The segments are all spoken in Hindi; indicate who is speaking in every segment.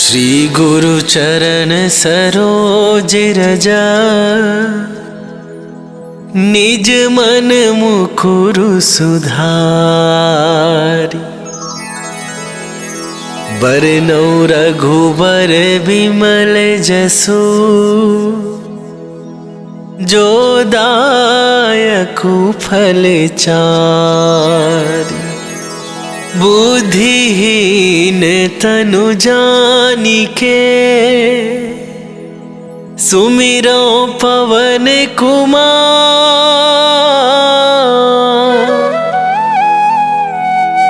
Speaker 1: श्री गुरु चरण सरोज रजा, निज मन मुकुरु सुधारी। बरनौ रघुबर बिमल जसु, जो दायकु फल चारि। बुद्धिहीन तनु जानिके, सुमिरो पवन कुमार।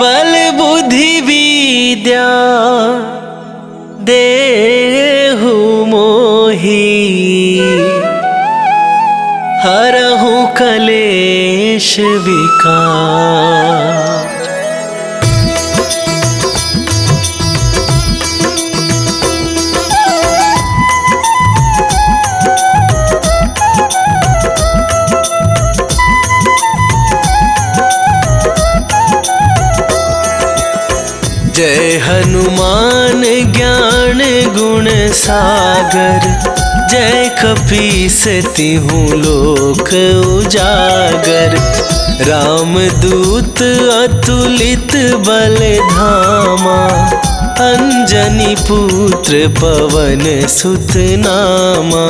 Speaker 1: बल बुद्धि विद्या देहु मोहि, हरहु कलेश विकार। जय हनुमान ज्ञान गुण सागर, जय कपीस तिहु लोक उजागर। रामदूत अतुलित बल धामा, अंजनी पुत्र पवन सुत नामा।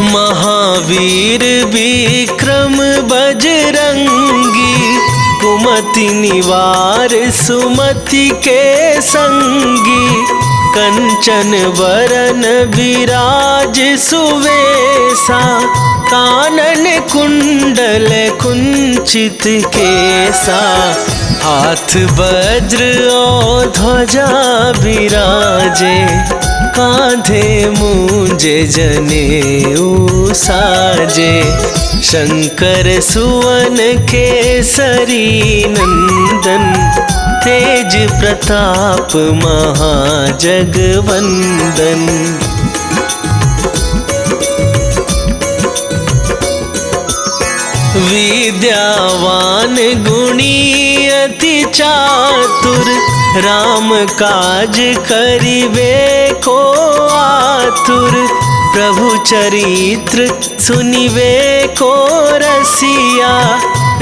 Speaker 1: महावीर विक्रम बजरंगी, कुमति निवार सुमति के संगी। कंचन वरन विराज सुवेसा, कानन कुंडल कुंचित केसा। हाथ वज्र और ध्वजा विराजे, कांधे मूंज जनेऊ साजे। शंकर सुवन केसरी नंदन, तेज प्रताप महाजगवंदन। विद्यावान गुणी अति चातुर, राम काज करिबे को आतुर। प्रभु चरित्र सुनिबे को रसिया,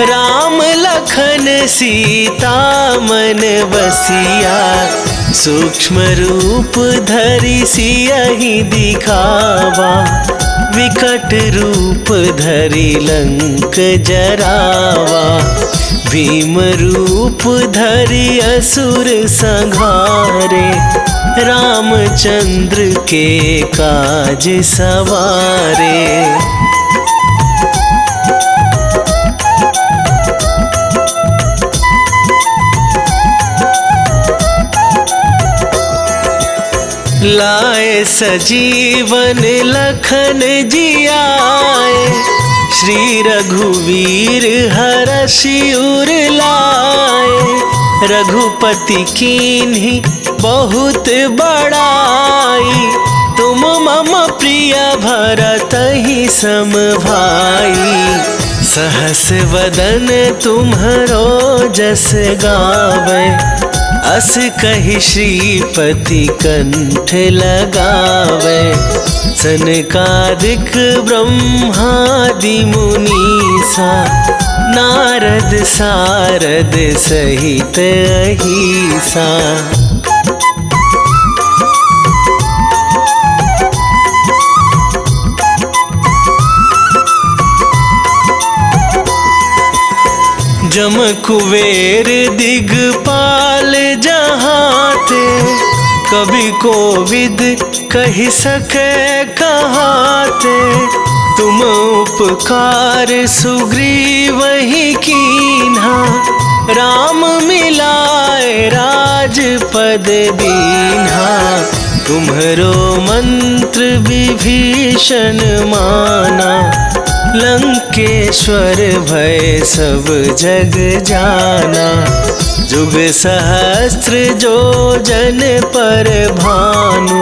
Speaker 1: राम लखन सीता मन बसिया। सूक्ष्म रूप धरि सियहि दिखावा, विकट रूप धरि लंक जरावा। भीम रूप धरि असुर संहारे, रामचंद्र के काज सवारे। लाए सजीवन लखन जियाए, श्री रघुवीर हरषि उर लाए। रघुपति कीन्ही बहुत बड़ाई, तुम मम प्रिय भरतहि सम भाई। सहस वदन तुम्हरो जस गावे, अस कहि श्रीपति कंठ लगावे। सनकादिक ब्रह्मादि मुनीसा, नारद सारद सहित अहिसा। जम कुबेर दिगपाल जहाते, कभी कोविद कहि सके कहाते। तुम उपकार सुग्रीवहि कीन्हा, राम मिलाए राजपद दीन्हा। तुम्हरो मंत्र विभीषण माना, लंकेश्वर भय सब जग जाना। जुग सहस्त्र जो जन पर भानु,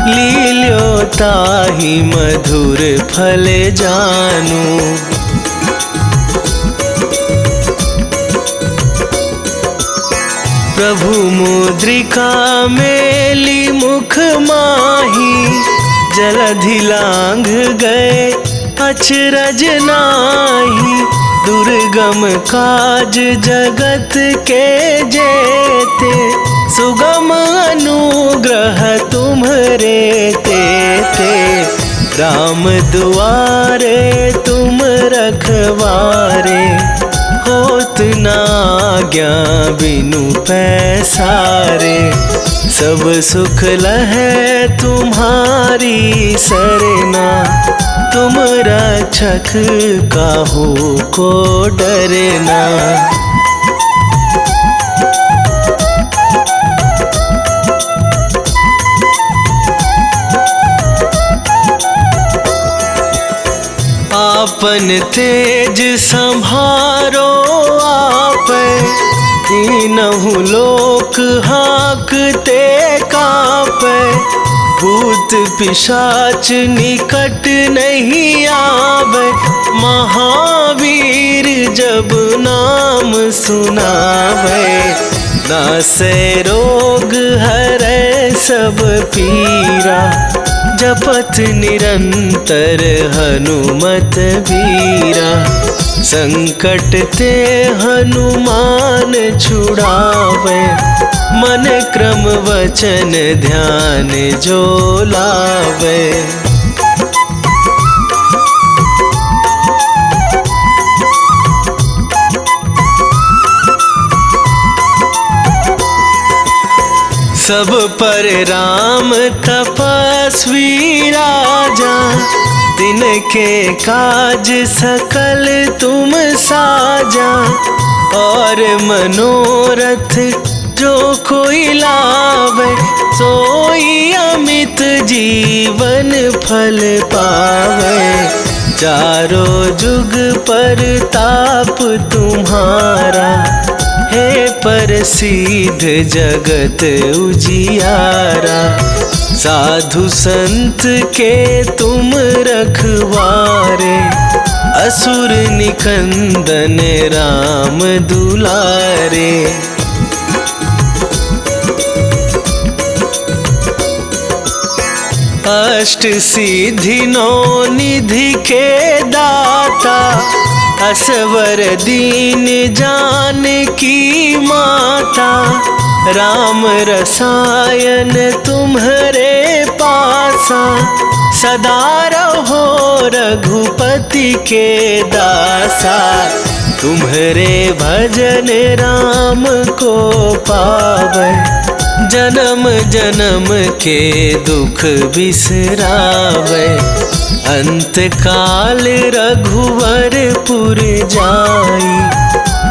Speaker 1: लील्यो ताहि मधुर फल जानु। प्रभु मुद्रिका मेली मुख माही, जलधि लांघ गए अचरज नाही। दुर्गम काज जगत के जेते, सुगम अनुग्रह तुम्हरे तेते। राम दुआरे तुम रखवारे, होत न आज्ञा बिनु पैसारे। सब सुख लहै तुम्हारी सरना, तुम रक्षक काहू को डरना। आपन तेज संभारो आपै, तीनहु लोक हाँकते कापै। भूत पिशाच निकट नहीं आवे, महावीर जब नाम सुनावे। नासै रोग हरै सब पीरा, जपत निरंतर हनुमत बीरा। संकट ते हनुमान छुड़ावे, मन क्रम वचन ध्यान जो लावे। सब पर राम तपस्वी राजा, तिनके काज सकल तुम साजा। और मनोरथ जो कोई लावे, सोई अमित जीवन फल पावे। चारों जुग पर ताप तुम्हारा, हे प्रसिद्ध जगत उजियारा। साधु संत के तुम रखवारे, असुर निकंदन राम दुलारे। अष्ट सिद्धि नौ निधि के दाता, असवर दीन जानकी माता। राम रसायन तुम्हरे पासा, सदा रहो रघुपति के दासा। तुम्हरे भजन राम को पावै, जन्म जन्म के दुख बिसरावे। अंत काल रघुवरपुर जाई,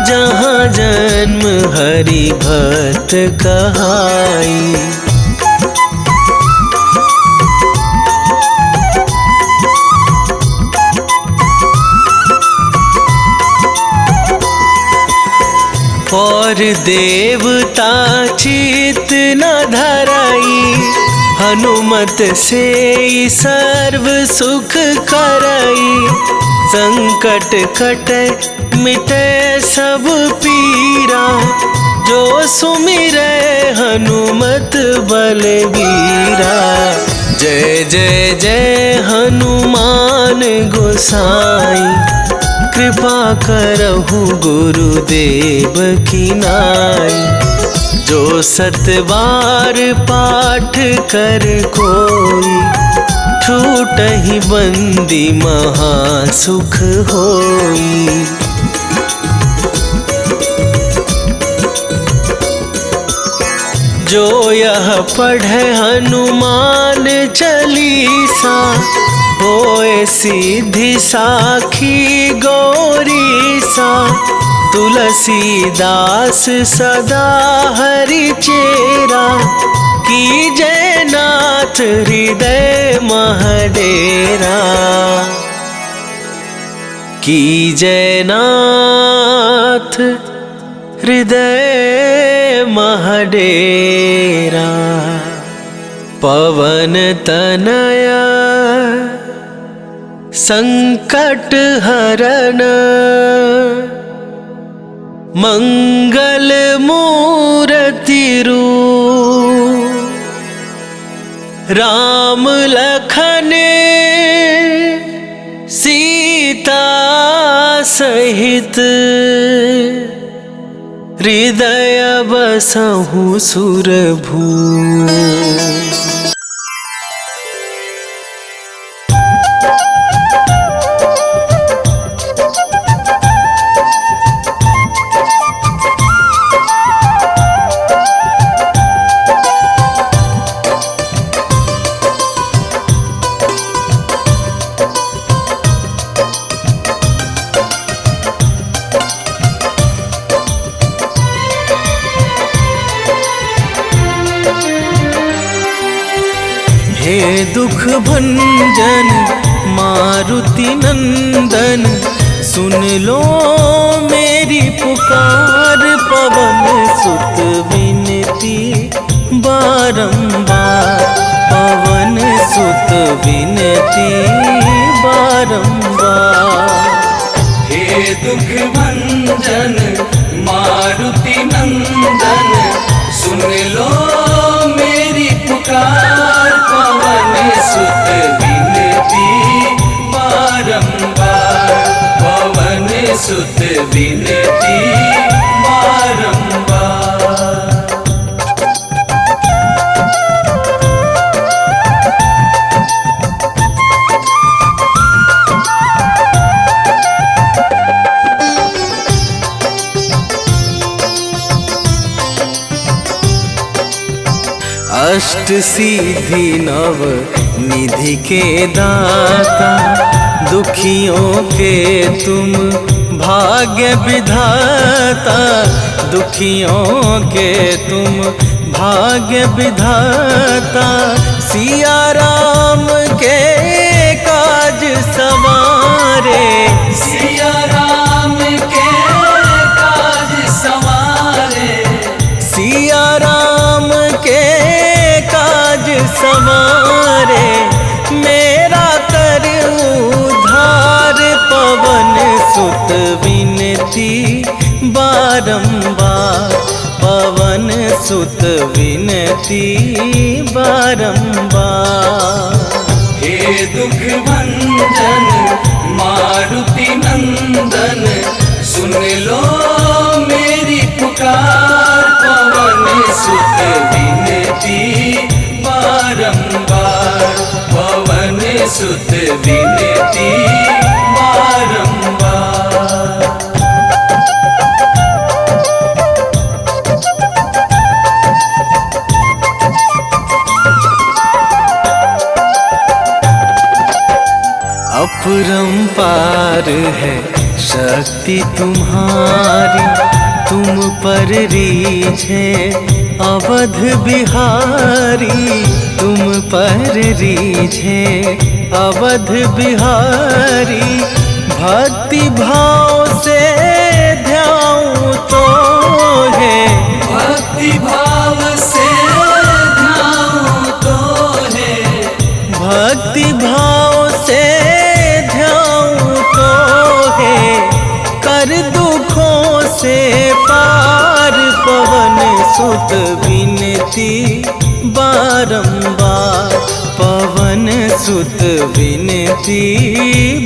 Speaker 1: जहाँ जन्म हरि भक्त कहाई। और देवता चित न धराई, हनुमत से सर्व सुख करई। संकट कटे मिटे सब पीरा, जो सुमिरै हनुमत बलबीरा। जय जय जय हनुमान गोसाई, कृपा करहु गुरुदेव की नाई। जो सतबार पाठ कर कोई, छूटहि बंदी महा सुख होई। जो यह पढ़े हनुमान चालीसा, होए सिद्धि साखी गौरीसा। तुलसीदास सदा हरि चेरा, कीजय नाथ हृदय महडेरा। कीजय नाथ हृदय महडेरा। पवन तनया संकट हरण, मंगल मूर्ति रूप। राम लखन सीता सहित, हृदय बसहु सुरभू। हे दुख भंजन मारुति नंदन, सुन लो मेरी पुकार। पवन सुत विनती बारंबार, पवन सुत विनती बारंबार।
Speaker 2: हे दुख भंजन मारुति नंदन, सुन लो मेरी पुकार। पवन सुत विनती बारंबार, पवन सुत विनती बारंबार।
Speaker 1: अष्ट सिद्धि नव निधि के दाता, दुखियों के तुम भाग्य विधाता। दुखियों के तुम भाग्य विधाता, सिया राम के काज सवारे।
Speaker 2: सिया राम के काज सवारे,
Speaker 1: सिया राम के काज सवारे। मेरा कर उद्धार, पवन सुत विनती बारंबार, पवन सुत विनती बारंबार।
Speaker 2: हे दुख भंजन मारुति नंदन, सुन लो मेरी पुकार। पवन सुत विनती बारंबार, पवन सुत विनती बारंबार।
Speaker 1: अपरंपार है शक्ति तुम्हारी, तुम पर रीझे अवध बिहारी। तुम पर रीझे अवध बिहारी, भक्ति भाव से ध्याऊं तो है।
Speaker 2: भक्ति भाव से ध्याऊं तो है,
Speaker 1: भक्ति भाव से ध्याऊं तो है। कर दुखों से पार, पवन सुत विनती बारंबार, पवन सुत विनती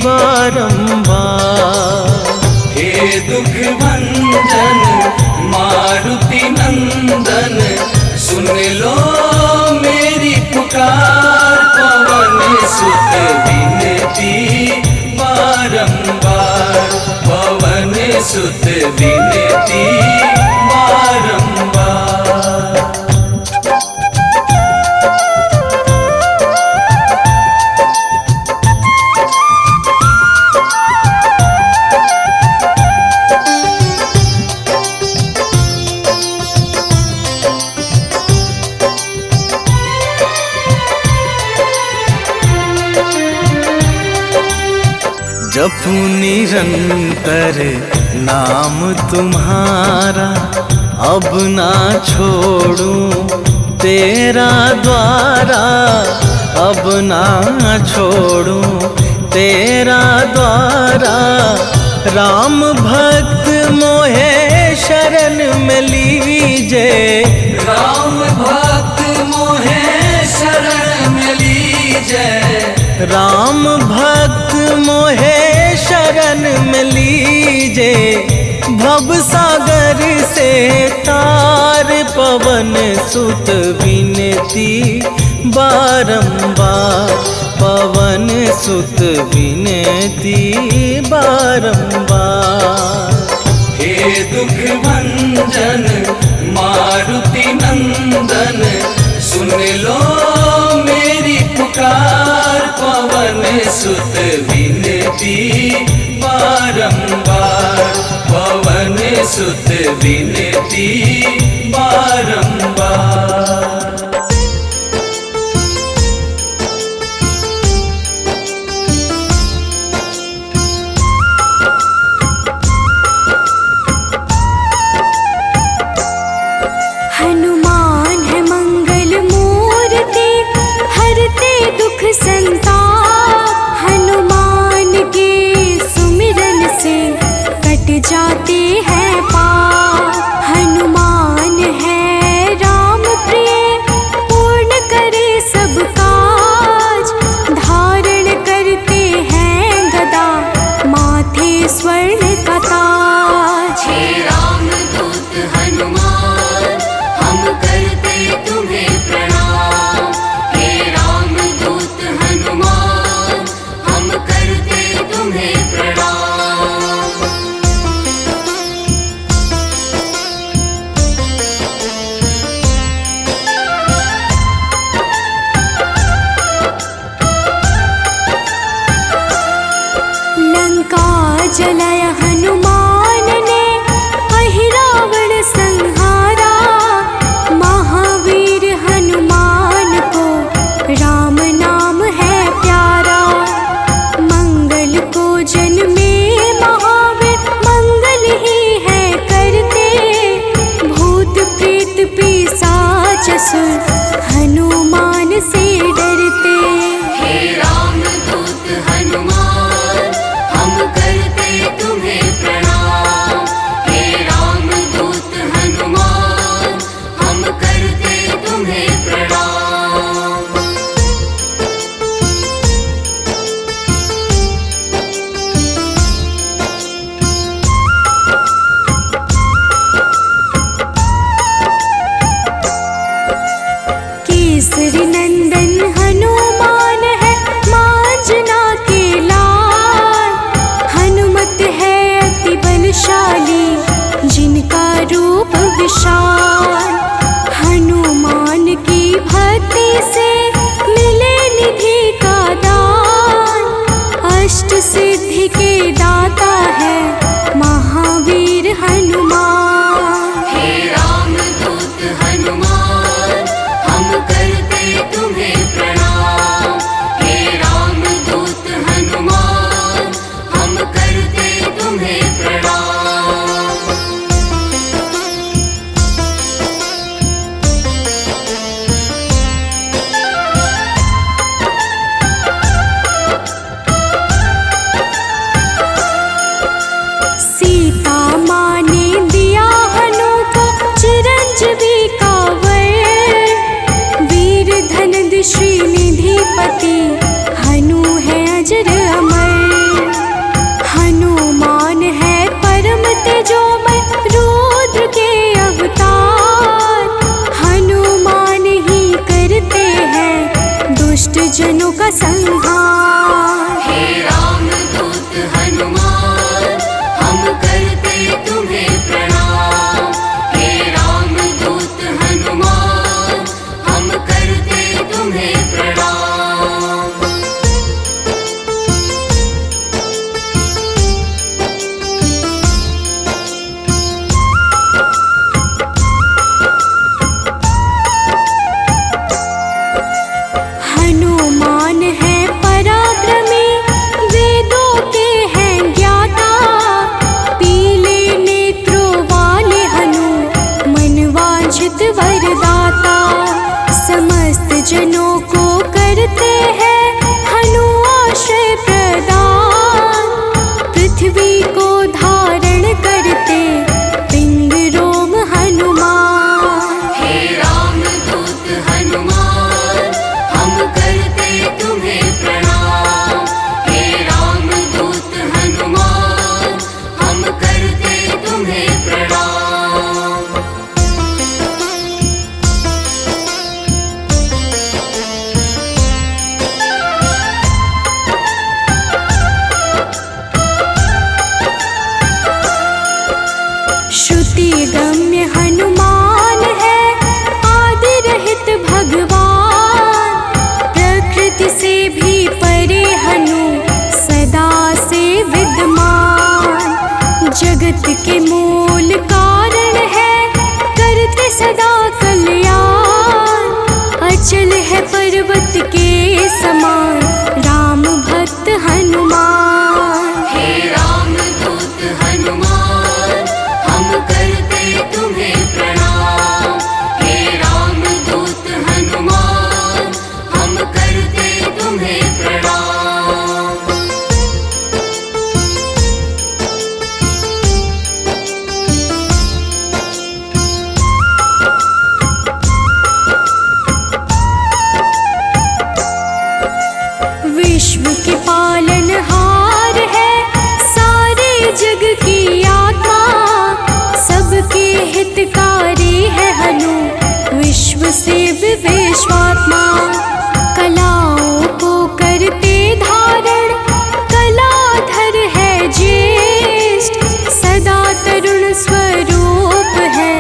Speaker 1: बारंबार।
Speaker 2: हे दुख भंजन मारुति नंदन, सुन लो मेरी पुकार। पवन सुत विनती बारंबार, पवन सुत विनती बारंबार।
Speaker 1: जपू निरंतर नाम तुम्हारा अब ना छोड़ूं, तेरा द्वारा अब ना छोड़ूं, तेरा द्वारा। राम भक्त मोहे शरण में लीजे,
Speaker 2: राम भक्त मोहे शरण में लीजे,
Speaker 1: राम भक्त मोहे शरण में लीजे। भव सागर से तार पवन सुत विनती बारंबार, पवन सुत विनती बारंबार।
Speaker 2: हे दुख भंजन मारुति नंदन, सुन लो मेरी पुकार, पवन सुत विनती बारंबार, पवन सुत विनती बारंबार।
Speaker 3: हनुमान है मंगल मूर्ति, हरते दुख संताप। हनुमान के सुमिरन से कट जाते हैं पाप। हनुमान है राम प्रिय, पूर्ण करे सब काज। धारण करते हैं गदा, माथे स्वर्ण का ताज।
Speaker 4: हे रामदूत हनुमान, हम करते तुम्हें प्रणाम। हे रामदूत हनुमान, हम करते तुम्हें प्रणाम।
Speaker 3: लंका जलाया हनुमान ने, अहिरावण संहारा। महावीर हनुमान को राम नाम है प्यारा। मंगल को जन्मे महावीर, मंगल ही है करते। भूत प्रेत पिशाच असुर, हनुमान से डरते।
Speaker 4: हे रामदूत हनुमान, हम करते तुम्हें प्रणाम। हे रामदूत हनुमान, हम करते तुम्हें प्रणाम।
Speaker 3: केसरी नंदन हनुमान है, मांजना के लाल। हनुमत है अति बलशाली, जिनका रूप विशाल। हनुमान की भक्ति से मिले निधि का दान। अष्ट सिद्धि के दाता है महावीर हनुमान।
Speaker 4: हे रामदूत हनुमान, हम करते तुम्हें प्रणाम। हे रामदूत हनुमान, हम करते तुम्हें प्रणाम।
Speaker 3: सीता माँ ने दिया हनु को चिरंजीवी का वर। वीर धनद श्रीनिधिपति, हनु है अजर अमर। हनुमान है परम तेजोमय, रुद्र के अवतार। हनुमान ही करते हैं दुष्ट जनों का संहार।
Speaker 4: हे रामदूत हनुमान, हम करते तुम्हें प्रणाम। हे रामदूत हनुमान, हम करते तुम्हें प्रणाम। हनुमान है पराक्रमी,
Speaker 3: जगत के मूल कारण है, करते सदा कल्याण। अचल है पर्वत के समान, राम भक्त हनुमान।
Speaker 4: हे राम दूत हनुमान, हम करते तुम्हें प्रणाम। हे राम दूत हनुमान, हम करते तुम्हें प्रणाम।
Speaker 3: विश्व के पालनहार है, सारे जग की आत्मा। सबके हितकारी है हनु, विश्व से विश्वात्मा। कलाओं को करते धारण, कलाधर है ज्येष्ठ। सदा तरुण स्वरूप है,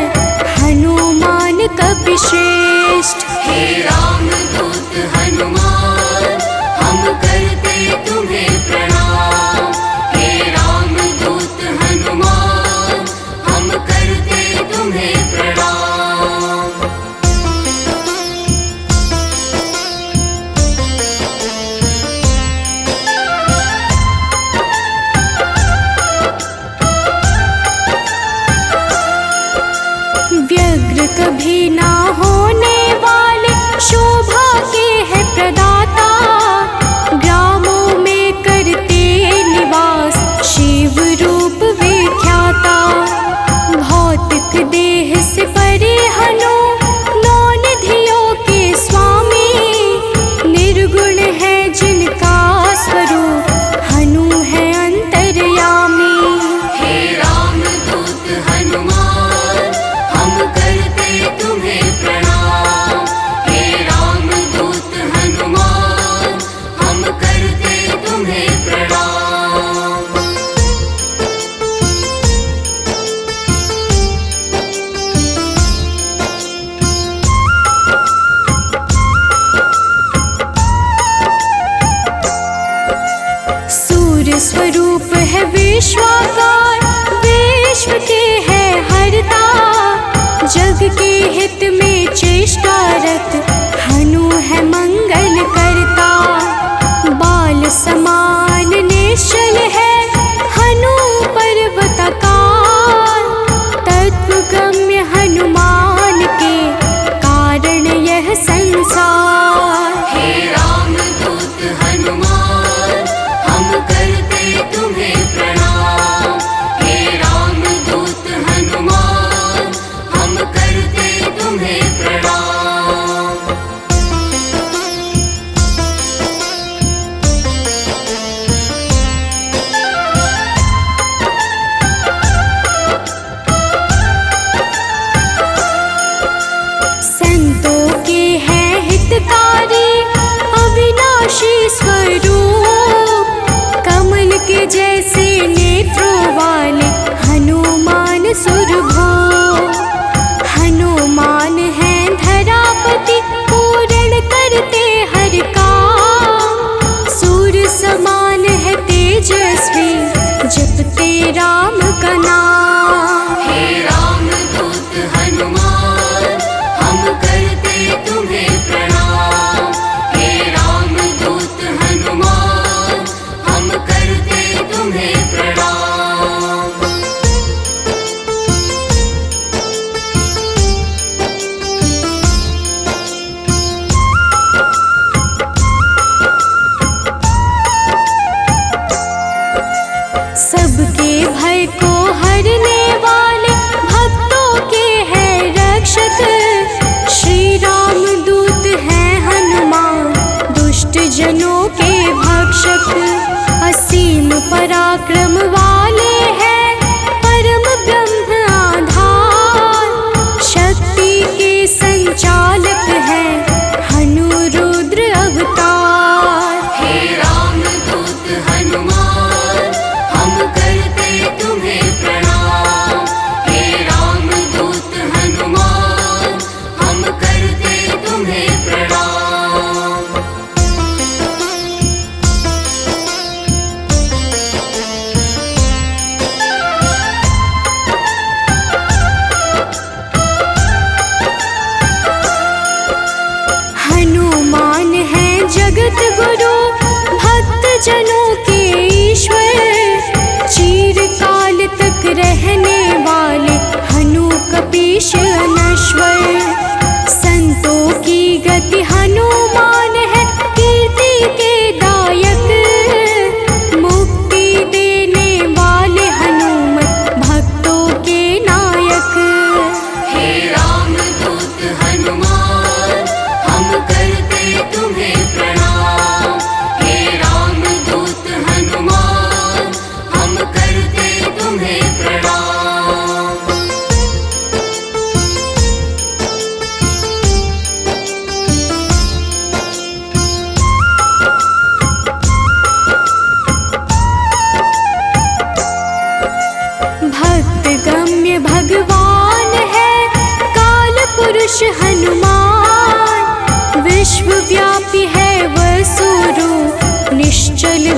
Speaker 3: हनुमान कपिश्रेष्ठ।
Speaker 4: हे राम दूत हनुमान, हम करते तुम्हें प्रणाम। हे राम दूत हनुमान, हम करते तुम्हें प्रणाम।
Speaker 3: व्यग्र कभी ना होने वाले, शोभा के है प्रदाता। ग्रामों में करते निवास, शिव रूप विख्याता। भौतिक देह से परे हनु, नौ निधियों के स्वामी। निर्गुण है जिनका स्वरूप, हनु है अंतर्यामी।
Speaker 4: हे राम दूत हनुमान, हम करते तुम्हें प्रणाम। हे राम दूत हनुमान, हम करते तुम्हें प्रणाम।
Speaker 3: सूर्य स्वरूप है विश्वाकार, विश्व के है हरता। जग के हित में चेष्टारत, हनु है मंगल करता। बाल समान निश्चल है, हनु पर्वताकार। तत्वगम्य हनुमान के, कारण यह संसार।
Speaker 4: हे राम दूत हनुमान, हम करते तुम्हें प्रणाम। हे राम दूत हनुमान, हम करते तुम्हें प्रणाम।
Speaker 3: संतों के हैं हितकारी, अविनाशी स्वरूप। कमल के जैसे नेत्रों वाले, हनुमान सुरभो। हनुमान है धरापति, पूर्ण करते हर काम। सूर्य समान है तेजस्वी, जपते राम का नाम।
Speaker 4: हे राम दूत हनुमान, हम करते तुम्हें प्रणाम। हे राम दूत हनुमान, हम करते तुम्हें प्रणाम।
Speaker 3: सबके भय को हरने वाले, भक्तों के हैं रक्षक। श्री राम दूत हैं हनुमान, दुष्ट जनों के भक्षक। असीम पराक्रम वाले हैं, परम ब्रह्म आधार। शक्ति के संचालक हैं, हनु रुद्र अवतार।
Speaker 4: हे राम दूत हनुमान, हम करते तुम्हें प्रणाम। हे राम दूत हनुमान, हम करते तुम्हें प्रणाम।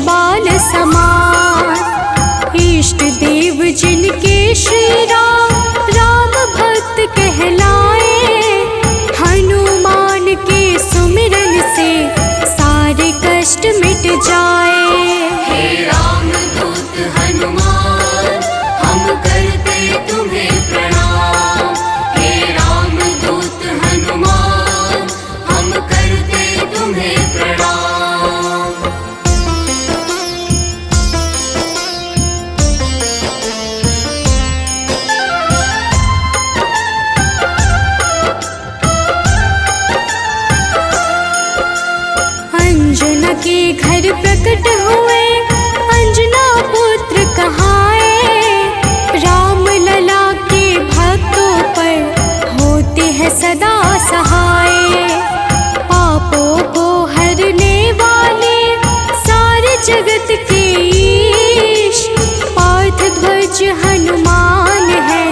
Speaker 3: बाल समान। इष्ट देव जिनके श्री राम राम भक्त कहलाए, हनुमान के सुमिरन से सारे कष्ट मिट जाए।
Speaker 4: हे राम दूत हनुमान हम करते तुम्हें प्रणाम। हे राम दूत हनुमान हम करते तुम्हें प्रणाम।
Speaker 3: अंजना के घर प्रकट हुए अंजना पुत्र कहाए, राम लला के भक्तों पर होते हैं सदा सहाय। पापों को हरने वाले सारे जगत के ईश, पार्थ ध्वज हनुमान है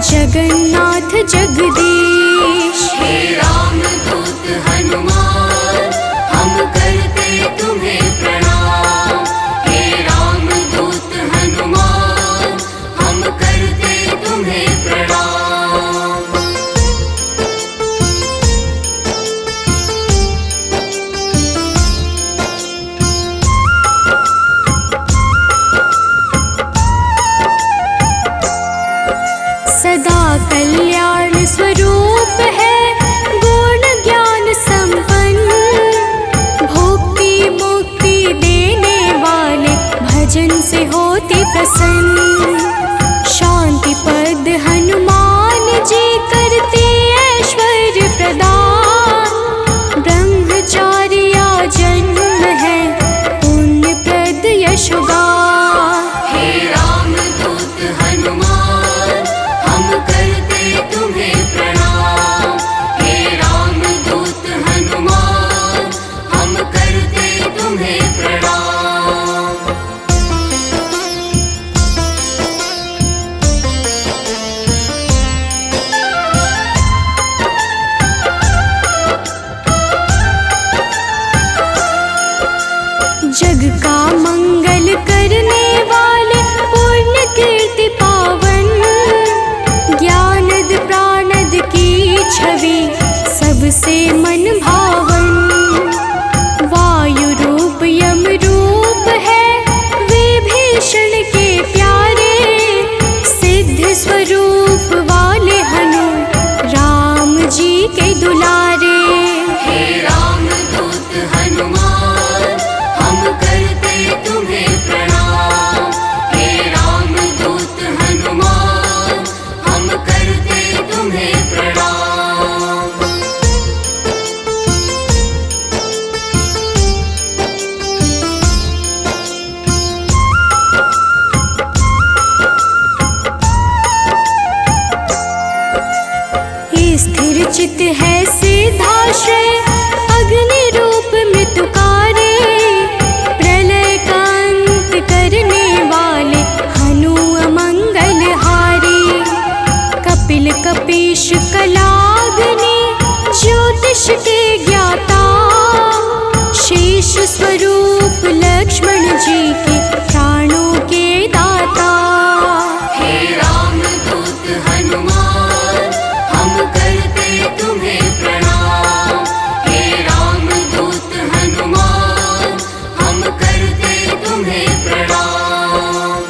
Speaker 3: जगन्नाथ जगदीश।
Speaker 4: हे राम दूत हनुमान हम करते तुम्हें प्रणाम। हे राम दूत हनुमान हम करते तुम्हें प्रणाम।
Speaker 3: सदा कल्याण स्वरूप है गुण ज्ञान संपन्न, भक्ति मुक्ति देने वाले भजन से होते प्रसन्न। शांति पद हनुमान जी करते ऐश्वर्य प्रदान, ब्रह्मचार्य जन्म है पुण्य प्रद यशोगान।
Speaker 4: हे राम दूत हनुमान हम करते तुम्हें प्रणाम। हे राम दूत हनुमान हम करते तुम्हें प्रणाम।
Speaker 3: जग का मंगल करने वाले पुण्य कीर्ति पावन, ज्ञानद प्राणद की छवि सबसे मन भावन। वायु रूप यम रूप है विभीषण के प्यारे, सिद्ध स्वरूप वाले हनु राम जी के दुलारे।
Speaker 4: हे राम दूत हनुमान हम करते तुम्हें प्रणाम। हे राम दूत हनुमान हम करते तुम्हें प्रणाम।
Speaker 3: स्थिर चित है सिद्धाश्रय अग्नि रूप मृत्युकारे, प्रलय का अंत करने वाले हनु अमंगलहारी। कपिल कपीश कलाग्नि ज्योतिष के ज्ञाता, शेष स्वरूप लक्ष्मण जी के प्राणों के दाता।
Speaker 4: हे राम दूत हनुमान हम करते तुम्हें प्रणाम। हे राम दूत हनुमान हम करते तुम्हें प्रणाम।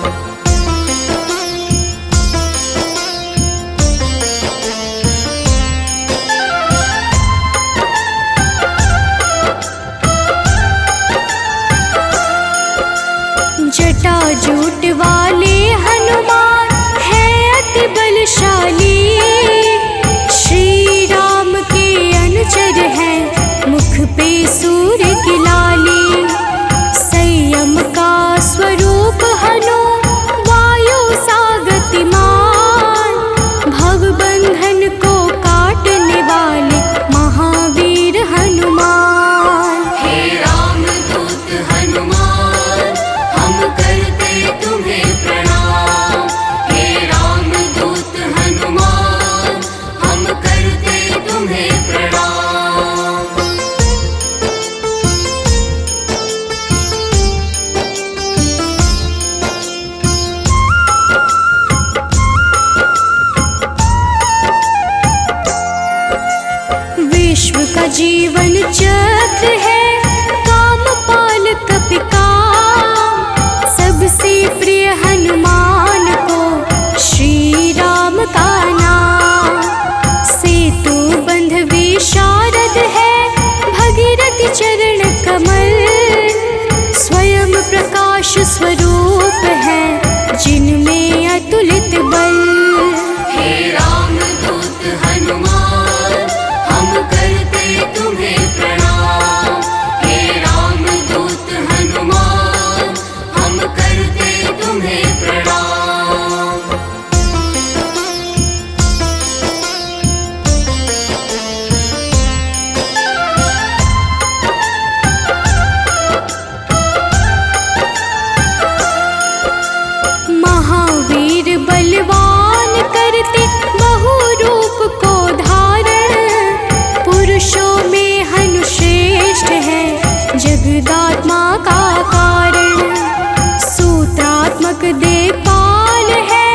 Speaker 3: जटाजूट वाले हनुमान है अति बलशाली, श्री राम के अनुचर है मुख पे सूर्य की लाली। संयम का स्वरूप हनु वायु सा गतिमान, भव बंधन को काटने वाले महावीर हनुमान।
Speaker 4: हे राम दूत हनुमान हम करते तुम्हें प्रणाम। हे राम दूत हनुमान
Speaker 3: जीवन चक्र है कामपाल कपिकाम। सबसे प्रिय हनुमान को श्री राम का नाम। सेतु बंध विशारद है भगीरथ चरण कमल। स्वयं प्रकाश स्वरूप है जिनमें अतुलित बल।
Speaker 4: हे राम दूत हनुमान हम करते तुम्हें प्रणाम। हे राम दूत हनुमान हम करते तुम्हें प्रणाम।
Speaker 3: महावीर बलवान करते बहु रूप को धारण। पुरुषों में हनु श्रेष्ठ है जगदात्मा का कारण। सूत्रात्मक देवपाल है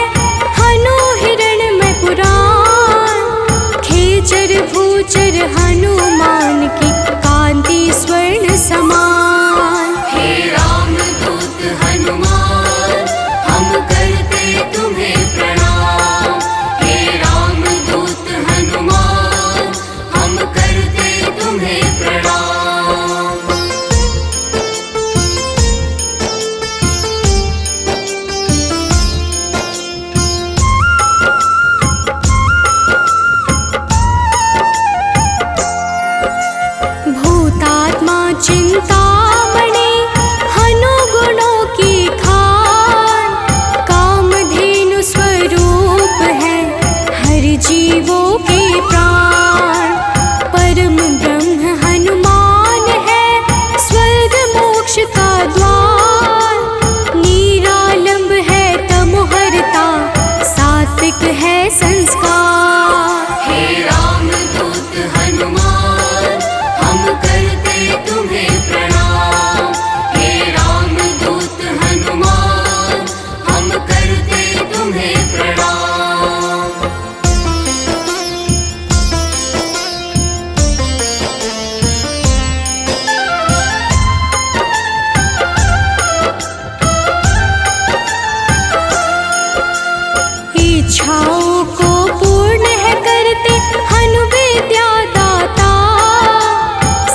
Speaker 3: हनु हिरण्मय पुराण। खेचर भूचर हनुमान की कांति स्वर्ण समान।
Speaker 4: हे राम दूत हनुमान हम करते तुम्हें प्रणाम। हे राम दूत हनुमान हम करते तुम्हें प्रणाम।
Speaker 3: भूतात्मा चिंतामणि हनु गुणों की खान। कामधेनु स्वरूप है हर जीवों के प्राण। परम ब्रह्म हनुमान है स्वर्ग मोक्ष का द्वार। निरालंब है तमोहरता सात्विक है संस्कार।
Speaker 4: हे राम दूत हनुमान हम करते तुम्हें प्रणाम। हे राम दूत हनुमान हम करते तुम्हें प्रणाम।
Speaker 3: इच्छाओं को पूर्ण है करते हनु विद्या दाता।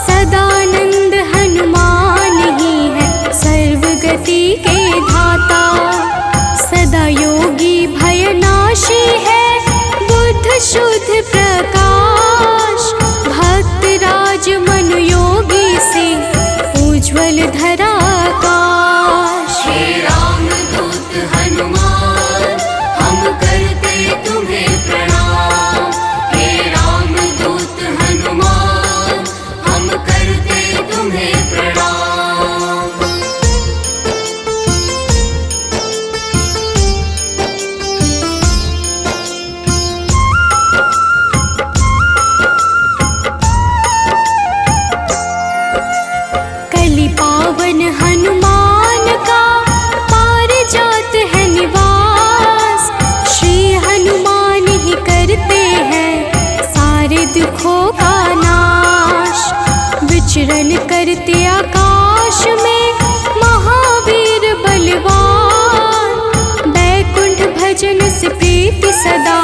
Speaker 3: सदानंद हनुमान ही है सर्वगति के धाता। सदा योगी भयनाशी है बुद्ध शुद्ध प्रकाश। भक्त राज मनु योगी से उज्ज्वल धरा आकाश।
Speaker 4: हे राम दूत हनुमान हम करते तुम्हें प्रणाम। हे राम दूत हनुमान हम करते तुम्हें प्रणाम।
Speaker 3: कलि पावन हनुमान का पारिजात है निवास। श्री हनुमान ही करते हैं सारे दुखों का नाश। विचरण करते आकाश में महावीर बलवान। बैकुंठ भजन से प्रीति सदा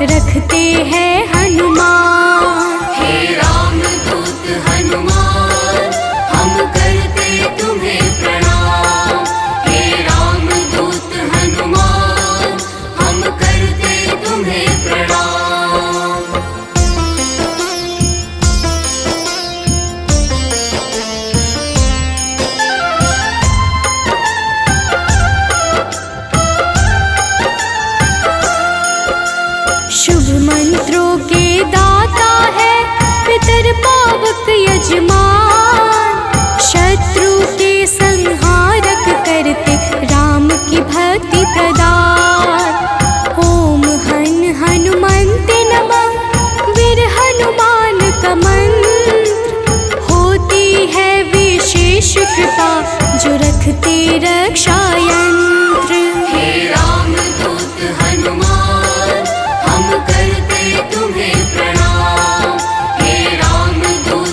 Speaker 3: रखते हैं हनुमान।
Speaker 4: हे राम दूत हनुमान हम करते तुम्हें प्रणाम। हे राम दूत हनुमान हम करते तुम्हें प्रणाम।
Speaker 3: शुभ मंत्रों के दाता है पितर पावक यजमान। शत्रु के संहारक करते राम की भक्ति प्रदान। ओम हन हनुमन्ते नमः वीर हनुमान का मंत्र। होती है विशेष कृपा जो रखते रक्षा यंत्र।
Speaker 4: हे राम दूत हनुमान हम करते तुम्हें प्रणाम। हे राम दूत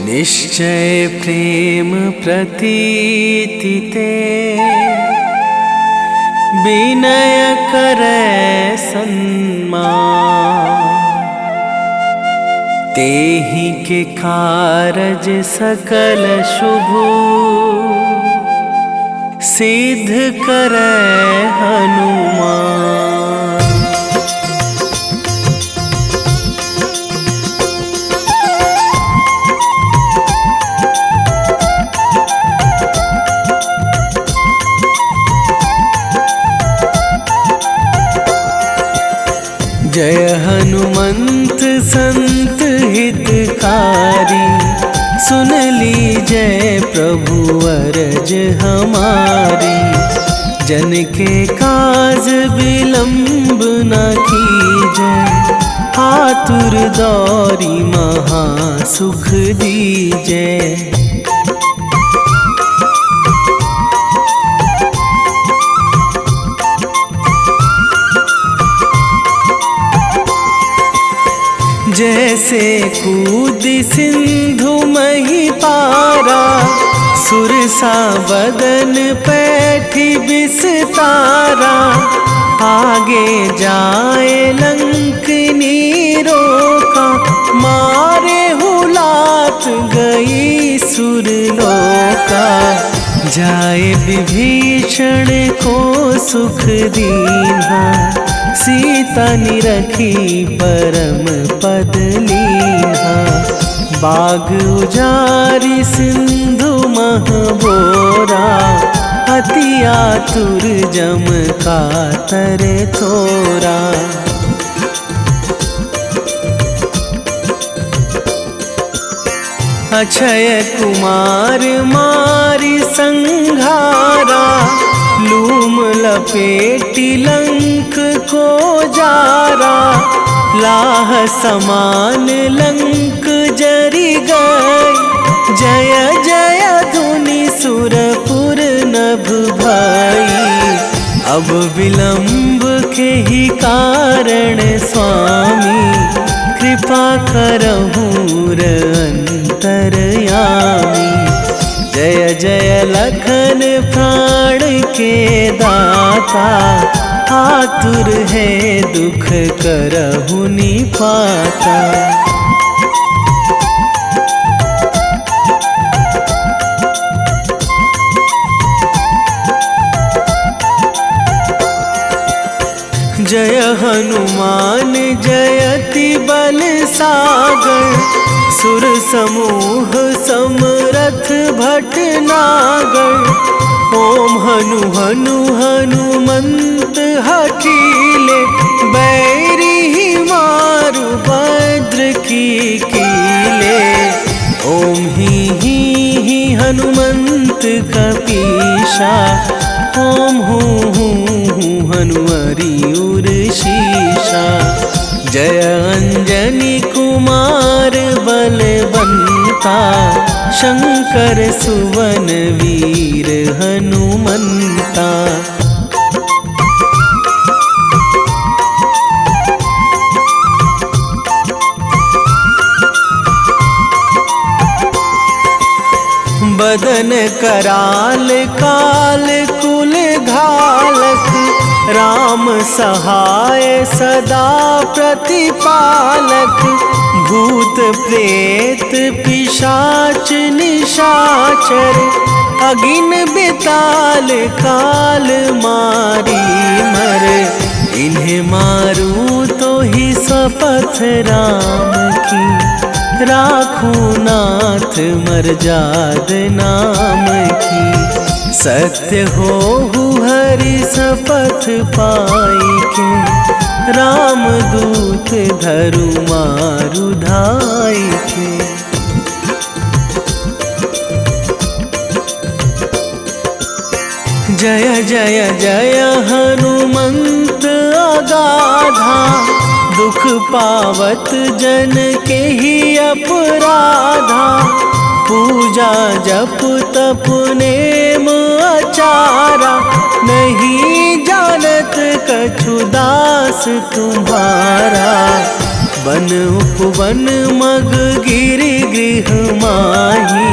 Speaker 1: निश्चय प्रेम प्रतीति ते विनय करे सन्मान। तेहि के कारज सकल शुभ सिद्ध करे हनुमान। जय हनुमंत संत हितकारी, सुन लीजय प्रभु अरज हमारी। जन के काज विलंब न कीजय, आतुर दौरी महा सुख दीजय। जैसे कूद सिंधु मही पारा, सुरसा बदन पैठी बिस्तारा। आगे जाए लंकनी रोका, मारे हुलात गई सुरलोका। जाए विभीषण को सुख दीन्हा, सीता निरखी परम पद लीन्हा। बाग उजारी सिंधु महबोरा, अति आतुर जम कातर थोरा। अक्षय कुमार मारी संघारा, लूम लपेटी लंक को जारा। लाह समान लंक जरी गई, जय जय धुनि सुरपुर नभ भई। अब विलंब के ही कारण स्वामी, कृपा करहु अंतरयामी। जय जय लखन प्राण के दाता, आतुर है दुख करहु निपाता। जय हनुमान जयति बल सागर, सुर समूह समरथ भटनागर। ओम हनु हनु हनुमंत हठीले, बैरी ही मारु भद्र की कीले। ओम ही हनुमंत कपीशा, ओम हूँ हनुमरी उर शीशा। जय अंजनी कुमार बलवंता, शंकर सुवन वीर हनुमंता। बदन कराल काल कुल घालक, राम सहाय सदा प्रतिपालक। भूत प्रेत पिशाच निशाचर, अगिन बिताल काल मारी मर। इन्हें मारू तो ही शपथ राम की, राखूं नाथ मर्याद नाम की। सत्य हो हरि शपथ पाई के, राम दूत धरु मारु धाई के। जय जय जय हनुमंत अगाधा, दुख पावत जन के ही अपराधा। पूजा जप तप नेम आचारा, नहीं जानत कछु दास तुम्हारा। बन उपवन मग गिरि गृह माही,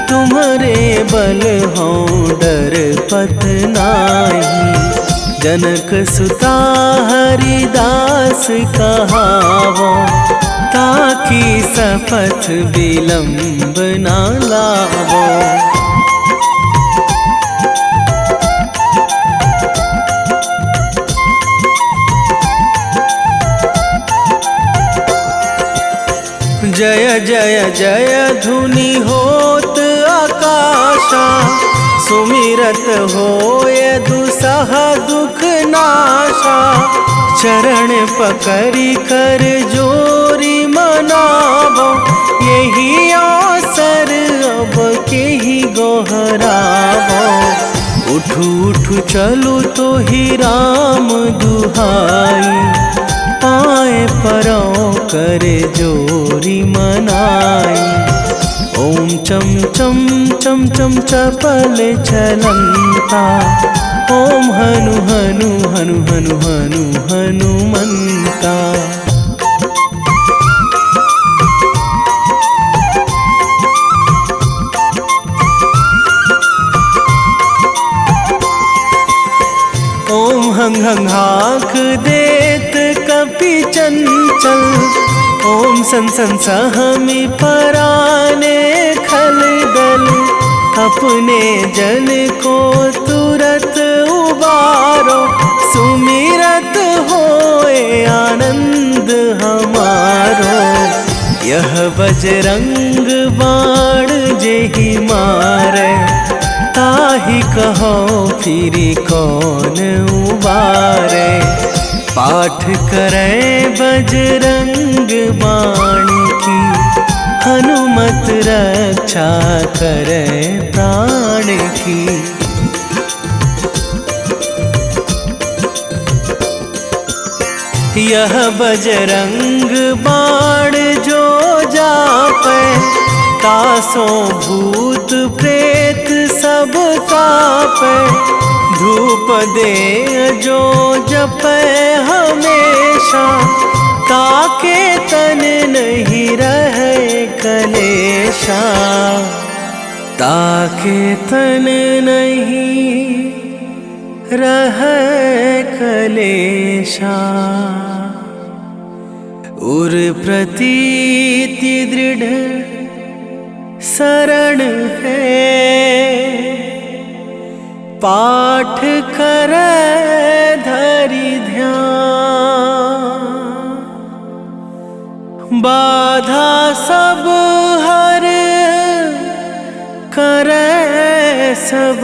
Speaker 1: तुम्हारे बल हो डर पत नाही। जनक सुता हरिदास कहावो, ताकि सपथ विलंब ना लावो। जय जय जय धुनि होत आकाशा, सुमिरत होय दुसह दुख नाशा। चरण पकड़ी कर जोरी मनावो, यही अवसर अब के ही गोहरावो। उठू उठू चलू तो ही राम दुहाई, पाए परो करे जोरी मनाई। ओम चम चम चम चम चपल चलंता, ओम हनु हनु हनु हनु हनु हनुमंता। ओम हंग हंग हाक देत कपि चंचल, ओम सन सन सहमी पराने खल दल। अपने जन को तुरत उबारो, सुमिरत होए आनंद हमारो। यह बजरंग बाण जेहि मारे, ताहि कहो फिरी कौन उबारे। पाठ करें बजरंग बाण की, हनुमत रक्षा करे प्राण की। यह बजरंग बाण जो जापे, तासों भूत प्रेत सब कापे। धूप दे जो जपे हमेशा, ताके तन नहीं रहे कलेशा। ताके तन नहीं रहे कलेशा। उर प्रतीति दृढ़ शरण है, पाठ करे धरि ध्यान। बाधा सब हर करे सब,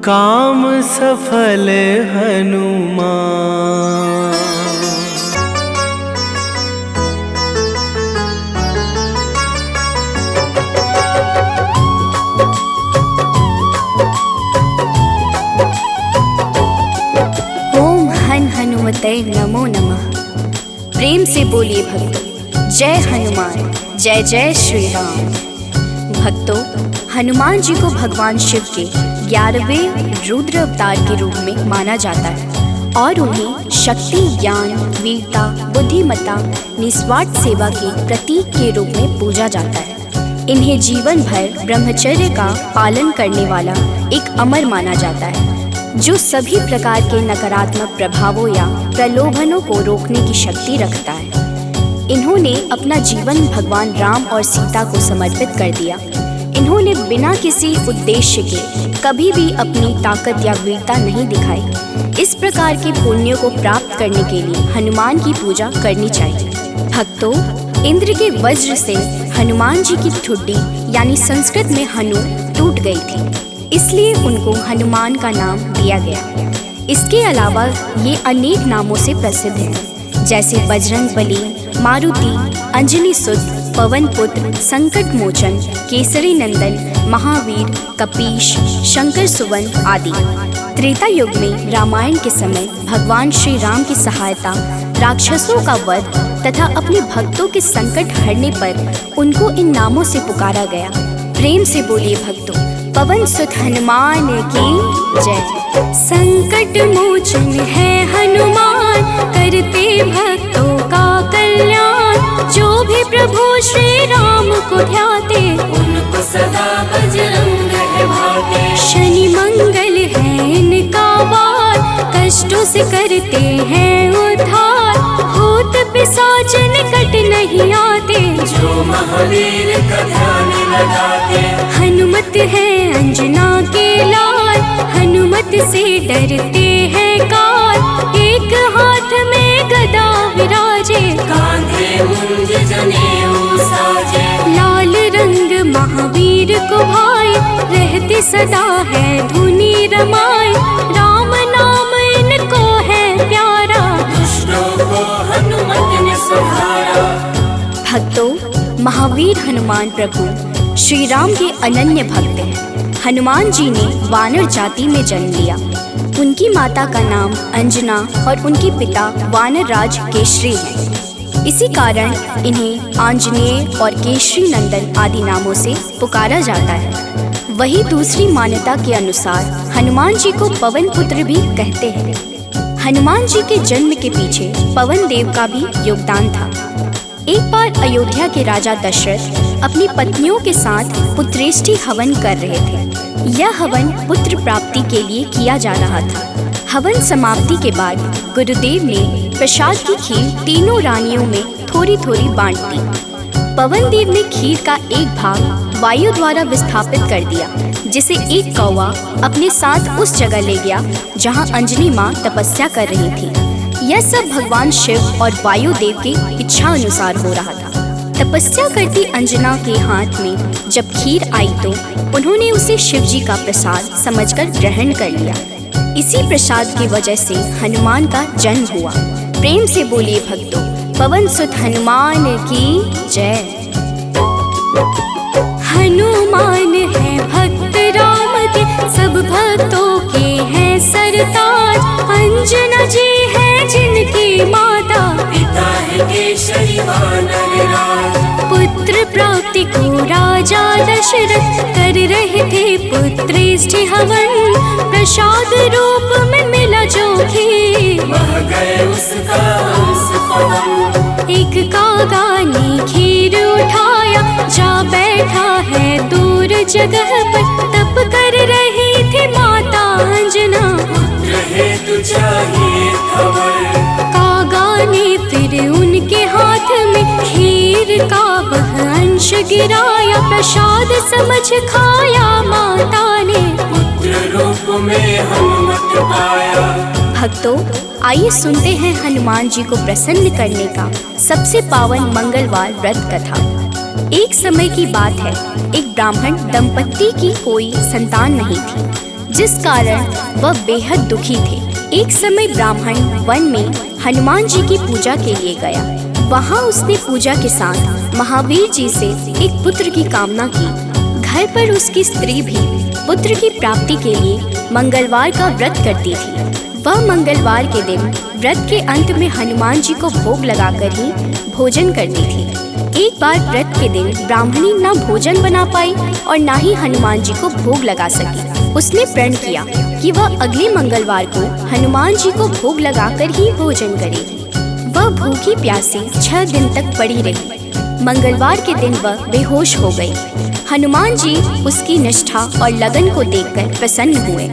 Speaker 1: काम सफल हनुमान।
Speaker 5: हनुमते नमो नमः। प्रेम से बोलिए भक्तों, जय हनुमान, जय जय श्री राम। भक्तों, हनुमान जी को भगवान शिव के 11वें रुद्र अवतार के रूप में माना जाता है और उन्हें शक्ति, ज्ञान, वीरता, बुद्धिमत्ता, निस्वार्थ सेवा के प्रतीक के रूप में पूजा जाता है। इन्हें जीवन भर ब्रह्मचर्य का पालन करने वाला एक अमर माना जाता है, जो सभी प्रकार के नकारात्मक प्रभावों या प्रलोभनों को रोकने की शक्ति रखता है। इन्होंने अपना जीवन भगवान राम और सीता को समर्पित कर दिया। इन्होंने बिना किसी उद्देश्य के कभी भी अपनी ताकत या वीरता नहीं दिखाई। इस प्रकार के पुण्यों को प्राप्त करने के लिए हनुमान की पूजा करनी चाहिए। भक्तों, इंद्र के वज्र से हनुमान जी की ठुड्डी यानी संस्कृत में हनु टूट गई थी, इसलिए उनको हनुमान का नाम दिया गया। इसके अलावा ये अनेक नामों से प्रसिद्ध हैं, जैसे बजरंग बली, मारुति, अंजनी सुत, पवन पुत्र, संकट मोचन, केसरी नंदन, महावीर, कपीश, शंकर सुवन आदि। त्रेता युग में रामायण के समय भगवान श्री राम की सहायता, राक्षसों का वध तथा अपने भक्तों के संकट हरने पर उनको इन नामों से पुकारा गया। प्रेम से बोलिए भक्तों, पवन सुत हनुमान की जय। संकट मोचन है हनुमान, करते
Speaker 3: करते हैं उद्धार, भूत पिशाच निकट नहीं आते,
Speaker 2: जो महावीर का ध्यान लगाते।
Speaker 3: हनुमत है अंजना के लाल, हनुमत से डरते हैं काल, एक हाथ में गदा विराजे,
Speaker 2: कांधे मुंज जनेऊ साजे।
Speaker 3: लाल रंग महावीर को भाई, रहते सदा है धुनी रमाए, राम नाम इनको है प्यारा,
Speaker 2: दुष्टों को हनुमत ने संहारा।
Speaker 5: भक्तों, महावीर हनुमान प्रभु श्री राम के अनन्य भक्त हैं। हनुमान जी ने वानर जाति में जन्म लिया। उनकी माता का नाम अंजना और उनके पिता वानर राज केशरी हैं। इसी कारण इन्हें आंजनेय और केशरी नंदन आदि नामों से पुकारा जाता है। वही दूसरी मान्यता के अनुसार हनुमान जी को पवन पुत्र भी कहते हैं। हनुमान जी के जन्म के पीछे पवन देव का भी योगदान था। एक बार अयोध्या के राजा दशरथ अपनी पत्नियों के साथ पुत्रेष्टि हवन कर रहे थे। यह हवन पुत्र प्राप्ति के लिए किया जा रहा था। हवन समाप्ति के बाद गुरुदेव ने प्रसाद की खीर तीनों रानियों में थोड़ी थोड़ी बांट दी। पवन देव ने खीर का एक भाग वायु द्वारा विस्थापित कर दिया, जिसे एक कौवा अपने साथ उस जगह ले गया जहाँ अंजनी माँ तपस्या कर रही थी। यह सब भगवान शिव और वायु देव की इच्छा अनुसार हो रहा था। तपस्या करती अंजना के हाथ में जब खीर आई तो उन्होंने उसे शिव जी का प्रसाद समझकर ग्रहण कर लिया। इसी प्रसाद की वजह से हनुमान का जन्म हुआ। प्रेम से बोलिए भक्तों, पवन सुत हनुमान की जय।
Speaker 3: हनुमान है भक्त राम के, सब भक्तों के हैं सरताज, अंजना जी है जिनकी माता,
Speaker 2: पिता है केसरी वानर राज।
Speaker 3: पुत्र प्राप्ति को राजा दशरथ कर रहे थे पुत्रेष्टि हवन, प्रसाद रूप में मिला जो खीर,
Speaker 2: बह गए उसका हंस पवन।
Speaker 3: एक कागा ने खीर उठाया, जा बैठा है दूर जगह पर, तप कर रही थी माता अंजना,
Speaker 2: पुत्र हेतु चाहिए खबर।
Speaker 3: कागा ने फिर उनके हाथ में खीर का वह अंश गिराया, प्रसाद समझ खाया माता ने,
Speaker 2: पुत्र रूप में हनुमत पाया।
Speaker 5: भक्तों, आइए सुनते हैं हनुमान जी को प्रसन्न करने का सबसे पावन मंगलवार व्रत कथा। एक समय की बात है, एक ब्राह्मण दंपत्ति की कोई संतान नहीं थी, जिस कारण वह बेहद दुखी थे। एक समय ब्राह्मण वन में हनुमान जी की पूजा के लिए गया। वहाँ उसने पूजा के साथ महावीर जी से एक पुत्र की कामना की। घर पर उसकी स्त्री भी पुत्र की प्राप्ति के लिए मंगलवार का व्रत करती थी। वह मंगलवार के दिन व्रत के अंत में हनुमान जी को भोग लगाकर ही भोजन करती थी। एक बार व्रत के दिन ब्राह्मणी न भोजन बना पाई और न ही हनुमान जी को भोग लगा सकी। उसने प्रण किया कि वह अगले मंगलवार को हनुमान जी को भोग लगाकर ही भोजन करेगी। वह भूखी प्यासी 6 दिन तक पड़ी रही। मंगलवार के दिन वह बेहोश हो गई। हनुमान जी उसकी निष्ठा और लगन को देखकर प्रसन्न हुए।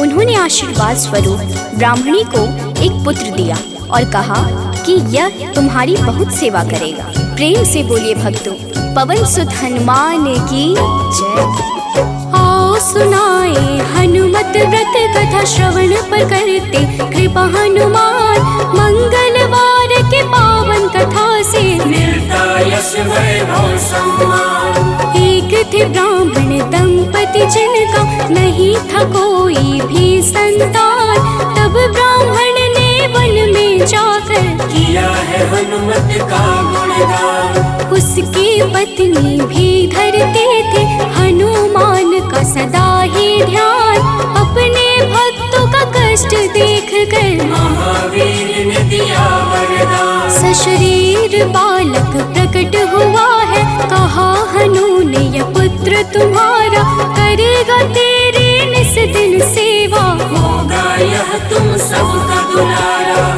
Speaker 5: उन्होंने आशीर्वाद स्वरूप ब्राह्मणी को एक पुत्र दिया और कहा कि यह तुम्हारी बहुत सेवा करेगा। प्रेम से बोलिए भक्तों, पवन सुत हनुमान की जय।
Speaker 3: आओ सुनाए हनुमत व्रत कथा, श्रवण पर करते कृपा हनुमान, मंगलवार के पावन कथा से
Speaker 2: मिलता यश वैभव सम्मान।
Speaker 3: एक थे ब्राह्मण दंपति जिनका नहीं था कोई भी संतान, तब ब्राह्मण ने वन में जाकर
Speaker 2: किया है हनुमत का गुणगान।
Speaker 3: उसकी पत्नी भी धरते थे हनुमान का सदा ही ध्यान। अपने भक्तों का कष्ट देख कर
Speaker 2: महावीर ने दिया वरदान।
Speaker 3: सशरीर बालक प्रकट हुआ है, कहा हनु ने यह पुत्र तुम्हारा, करेगा तेरी निस दिन सेवा,
Speaker 2: होगा यह तुम सबका दुलारा।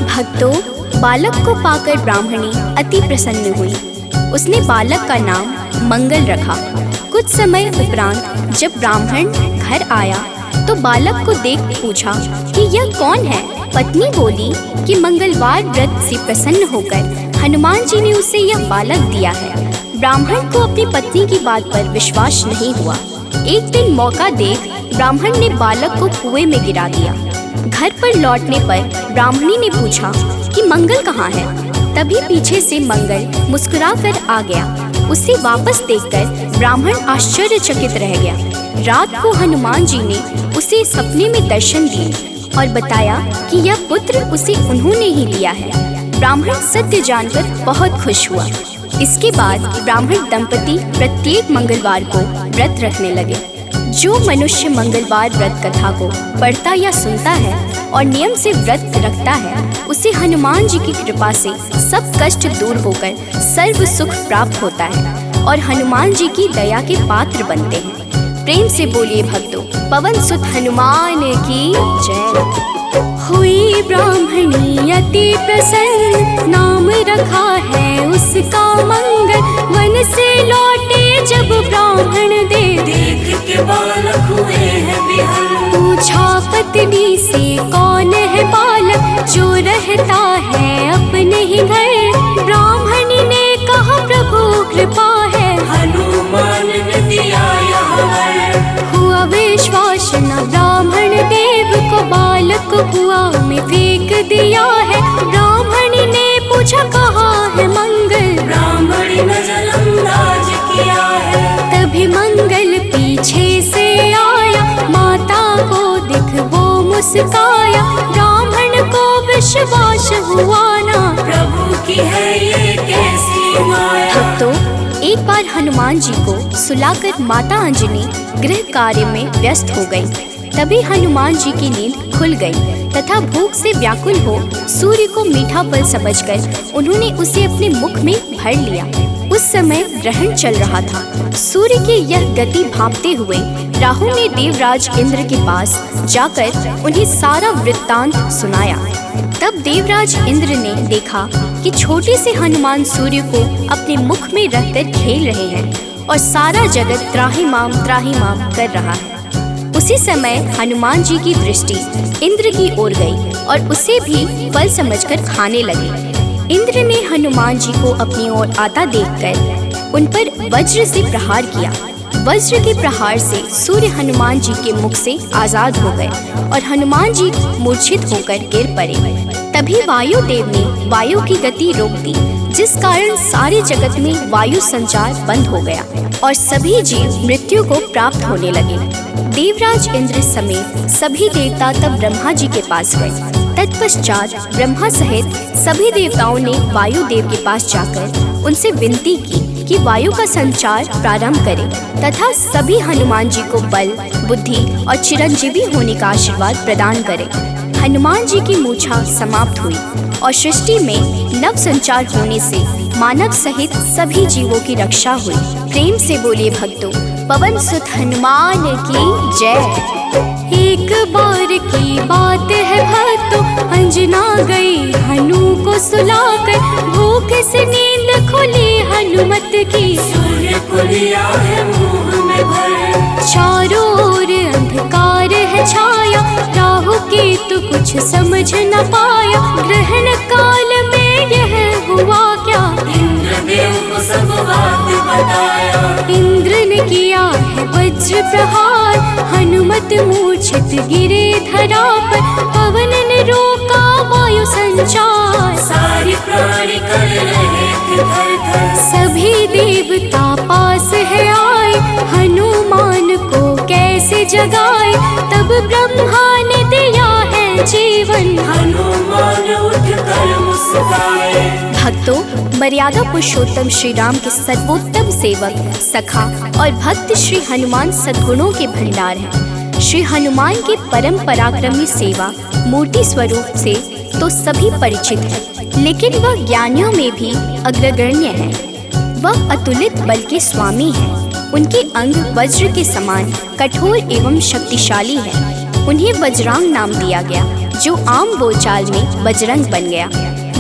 Speaker 5: भक्तों, बालक को पाकर ब्राह्मणी अति प्रसन्न हुई। उसने बालक का नाम मंगल रखा। कुछ समय उपरांत जब ब्राह्मण घर आया तो बालक को देख पूछा कि यह कौन है। पत्नी बोली कि मंगलवार व्रत से प्रसन्न होकर हनुमान जी ने उसे यह बालक दिया है। ब्राह्मण को अपनी पत्नी की बात पर विश्वास नहीं हुआ। एक दिन मौका देख ब्राह्मण ने बालक को कुएं में गिरा दिया। घर पर लौटने पर ब्राह्मणी ने पूछा कि मंगल कहाँ है। तभी पीछे से मंगल मुस्कुरा कर आ गया। उसे वापस देखकर ब्राह्मण आश्चर्यचकित रह गया। रात को हनुमान जी ने उसे सपने में दर्शन दिए और बताया कि यह पुत्र उसे उन्होंने ही दिया है। ब्राह्मण सत्य जानकर बहुत खुश हुआ। इसके बाद ब्राह्मण दंपति प्रत्येक मंगलवार को व्रत रखने लगे। जो मनुष्य मंगलवार व्रत कथा को पढ़ता या सुनता है और नियम से व्रत रखता है, उसे हनुमान जी की कृपा से सब कष्ट दूर होकर सर्व सुख प्राप्त होता है और हनुमान जी की दया के पात्र बनते हैं। प्रेम से बोलिए भक्तों, पवन सुत हनुमान की जय।
Speaker 3: हुई ब्राह्मणी अति प्रसन्न, नाम रखा है उसका मंगल। वन से लौटे जब ब्राह्मण देव,
Speaker 2: देख के बालक हुए हैं विहल।
Speaker 3: पूछा पत्नी से कौन है बालक, जो रहता है अपने ही घर। ब्राह्मणी ने कहा प्रभु कृपा है,
Speaker 2: हनुमान ने दिया यह वर।
Speaker 3: हुआ विश्वास न ब्राह्मण देव को, बालक को कुआं में फेंक दिया है। ब्राह्मणी ने पूछा कहाँ है मंगल,
Speaker 2: ब्राह्मणी नजरअंदाज किया है।
Speaker 3: तभी मंगल पीछे से आया, माता को दिख वो मुस्काया। ब्राह्मण को विश्वास हुआ ना,
Speaker 2: प्रभु की है ये कैसी माया।
Speaker 5: भक्तों, एक बार हनुमान जी को सुलाकर माता अंजनी गृह कार्य में व्यस्त हो गई। तभी हनुमान जी की नींद खुल गई तथा भूख से व्याकुल हो सूर्य को मीठा फल समझकर उन्होंने उसे अपने मुख में भर लिया। उस समय ग्रहण चल रहा था। सूर्य की यह गति भांपते हुए राहु ने देवराज इंद्र के पास जाकर उन्हें सारा वृत्तांत सुनाया। तब देवराज इंद्र ने देखा कि छोटे से हनुमान सूर्य को अपने मुख में रखकर खेल रहे हैं और सारा जगत त्राहिमाम कर रहा है। उसी समय हनुमान जी की दृष्टि इंद्र की ओर गई और उसे भी फल समझकर खाने लगे। इंद्र ने हनुमान जी को अपनी ओर आता देखकर उन पर वज्र से प्रहार किया। वज्र के प्रहार से सूर्य हनुमान जी के मुख से आजाद हो गए और हनुमान जी मूर्छित होकर गिर पड़े। तभी वायुदेव ने वायु की गति रोक दी, जिस कारण सारे जगत में वायु संचार बंद हो गया और सभी जीव मृत्यु को प्राप्त होने लगे। देवराज इंद्र समेत सभी देवता तब ब्रह्मा जी के पास गए। तत्पश्चात ब्रह्मा सहित सभी देवताओं ने वायुदेव के पास जाकर उनसे विनती की कि वायु का संचार प्रारंभ करें तथा सभी हनुमान जी को बल, बुद्धि और चिरंजीवी होने का आशीर्वाद प्रदान करें। हनुमान जी की मूछा समाप्त हुई और सृष्टि में नव संचार होने से मानव सहित सभी जीवों की रक्षा हुई। प्रेम से बोलिए भक्तों, पवन सुत हनुमान की जय।
Speaker 3: एक बार की बात है भक्तों, अंजना गई हनु को सुलाकर। भूख से नींद खुली हनुमत की,
Speaker 2: सूर्य को लिया है मुंह में भर।
Speaker 3: चारों ओर अंधकार है छाया, राहु केतु कुछ समझ न पाया। ग्रहण काल में यह हुआ क्या,
Speaker 2: इंद्रदेव को सब बात बताया।
Speaker 3: इंद्र ने किया है वज्र प्रहार, हनुमत मूर्छित गिरे धरा पर। पवन ने रोका वायु संचार,
Speaker 2: सारी प्राणी कर रहे थे थर-थर।
Speaker 3: सभी देवता पास है आए, हनुमान को कैसे जगाए। तब ब्रह्मा ने दिया है जीवन,
Speaker 2: हनुमान उठकर मुस्काए।
Speaker 5: भक्तों, मर्यादा पुरुषोत्तम श्री राम के सर्वोत्तम सेवक, सखा और भक्त श्री हनुमान सद्गुणों के भंडार हैं। श्री हनुमान की परम पराक्रमी सेवा मूर्ति स्वरूप से तो सभी परिचित हैं, लेकिन वह ज्ञानियों में भी अग्रगण्य है। वह अतुलित बल के स्वामी हैं। उनके अंग वज्र के समान कठोर एवं शक्तिशाली हैं। उन्हें वज्रांग नाम दिया गया, जो आम बोलचाल में बजरंग बन गया।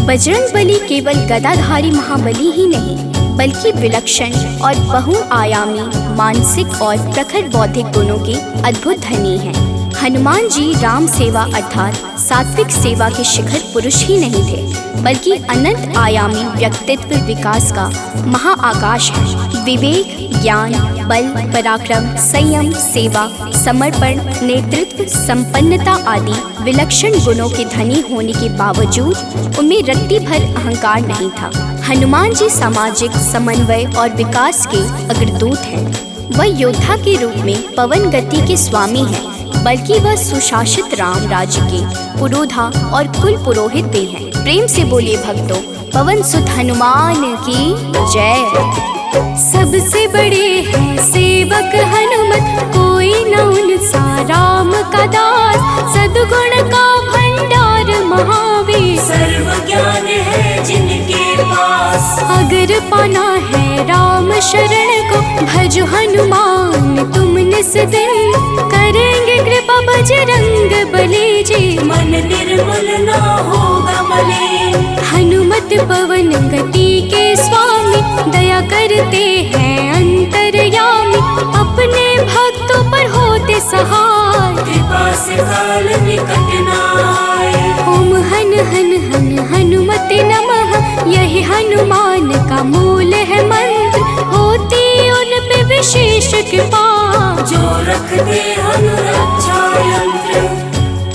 Speaker 5: बजरंग बली केवल गदाधारी महाबली ही नहीं, बल्कि विलक्षण और बहुआयामी मानसिक और प्रखर बौद्धिक गुणों के अद्भुत धनी हैं। हनुमान जी राम सेवा अर्थात सात्विक सेवा के शिखर पुरुष ही नहीं थे, बल्कि अनंत आयामी व्यक्तित्व विकास का महाआकाश है। विवेक, ज्ञान, बल, पराक्रम, संयम, सेवा, समर्पण, नेतृत्व, संपन्नता आदि विलक्षण गुणों के धनी होने के बावजूद उनमें रत्ती भर अहंकार नहीं था। हनुमान जी सामाजिक समन्वय और विकास के अग्रदूत हैं। वह योद्धा के रूप में पवन गति के स्वामी हैं, बल्कि वह सुशासित राम राज्य के पुरोधा और कुल पुरोहित भी हैं। प्रेम से बोलिए भक्तों, पवन सुत हनुमान की जय।
Speaker 3: सबसे बड़े हैं सेवक हनुमत, कोई न उनसा राम का दास। सद्गुण का भंडार महावीर,
Speaker 2: सर्व ज्ञान है जिनके पास।
Speaker 3: अगर पाना है राम शरण को, भजो हनुमान तुम निस दिन। करेंगे कृपा बजरंग बली जी,
Speaker 2: मन निर्मल ना होगा मलिन।
Speaker 3: हनुमत पवन गति के स्वामी, दया करते हैं अंतर्यामी। अपने भक्तों पर होते सहाय,
Speaker 2: कृपा से काल निकट न आए।
Speaker 3: ओम हन हन हन हनुमते नमः, यही हनुमान का मूल है मंत्र। होती उन पे विशेष कृपा,
Speaker 2: जो रखते अनुरक्षा यंत्र।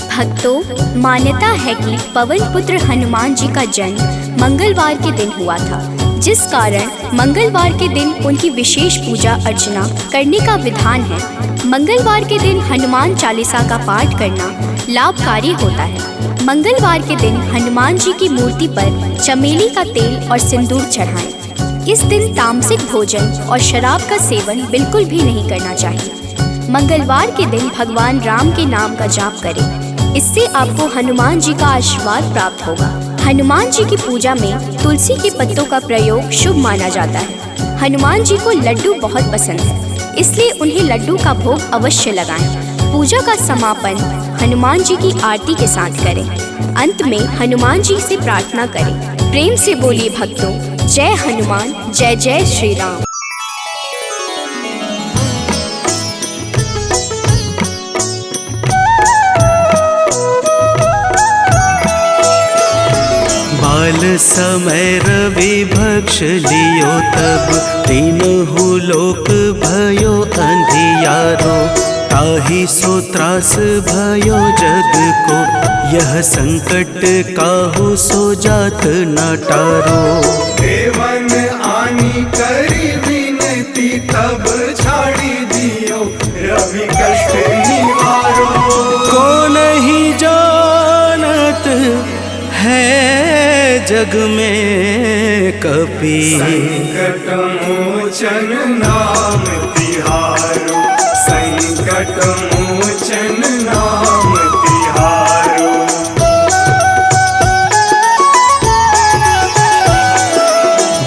Speaker 5: भक्तों, मान्यता है कि पवन पुत्र हनुमान जी का जन्म मंगलवार के दिन हुआ था, जिस कारण मंगलवार के दिन उनकी विशेष पूजा अर्चना करने का विधान है। मंगलवार के दिन हनुमान चालीसा का पाठ करना लाभकारी होता है। मंगलवार के दिन हनुमान जी की मूर्ति पर चमेली का तेल और सिंदूर चढ़ाएं। इस दिन तामसिक भोजन और शराब का सेवन बिल्कुल भी नहीं करना चाहिए। मंगलवार के दिन भगवान राम के नाम का जाप करें, इससे आपको हनुमान जी का आशीर्वाद प्राप्त होगा। हनुमान जी की पूजा में तुलसी के पत्तों का प्रयोग शुभ माना जाता है। हनुमान जी को लड्डू बहुत पसंद है, इसलिए उन्हें लड्डू का भोग अवश्य लगाएं। पूजा का समापन हनुमान जी की आरती के साथ करें। अंत में हनुमान जी से प्रार्थना करें। प्रेम से बोलिए भक्तों, जय हनुमान, जय जय श्री राम।
Speaker 1: बाल समय रवि भक्ष लियो तब, तीनहु लोक भयो अंधियारो। ताहि सो त्रास भयो जग को, यह संकट काहू सो जात न टारो।
Speaker 6: देवन आनी करी विनती, तब छाड़ी दियो रवि कष्ट निवारो।
Speaker 1: को नहीं जानत है जग में कपि,
Speaker 6: संकट मोचन नाम तिहारो। संकट मोचन नाम तिहारो।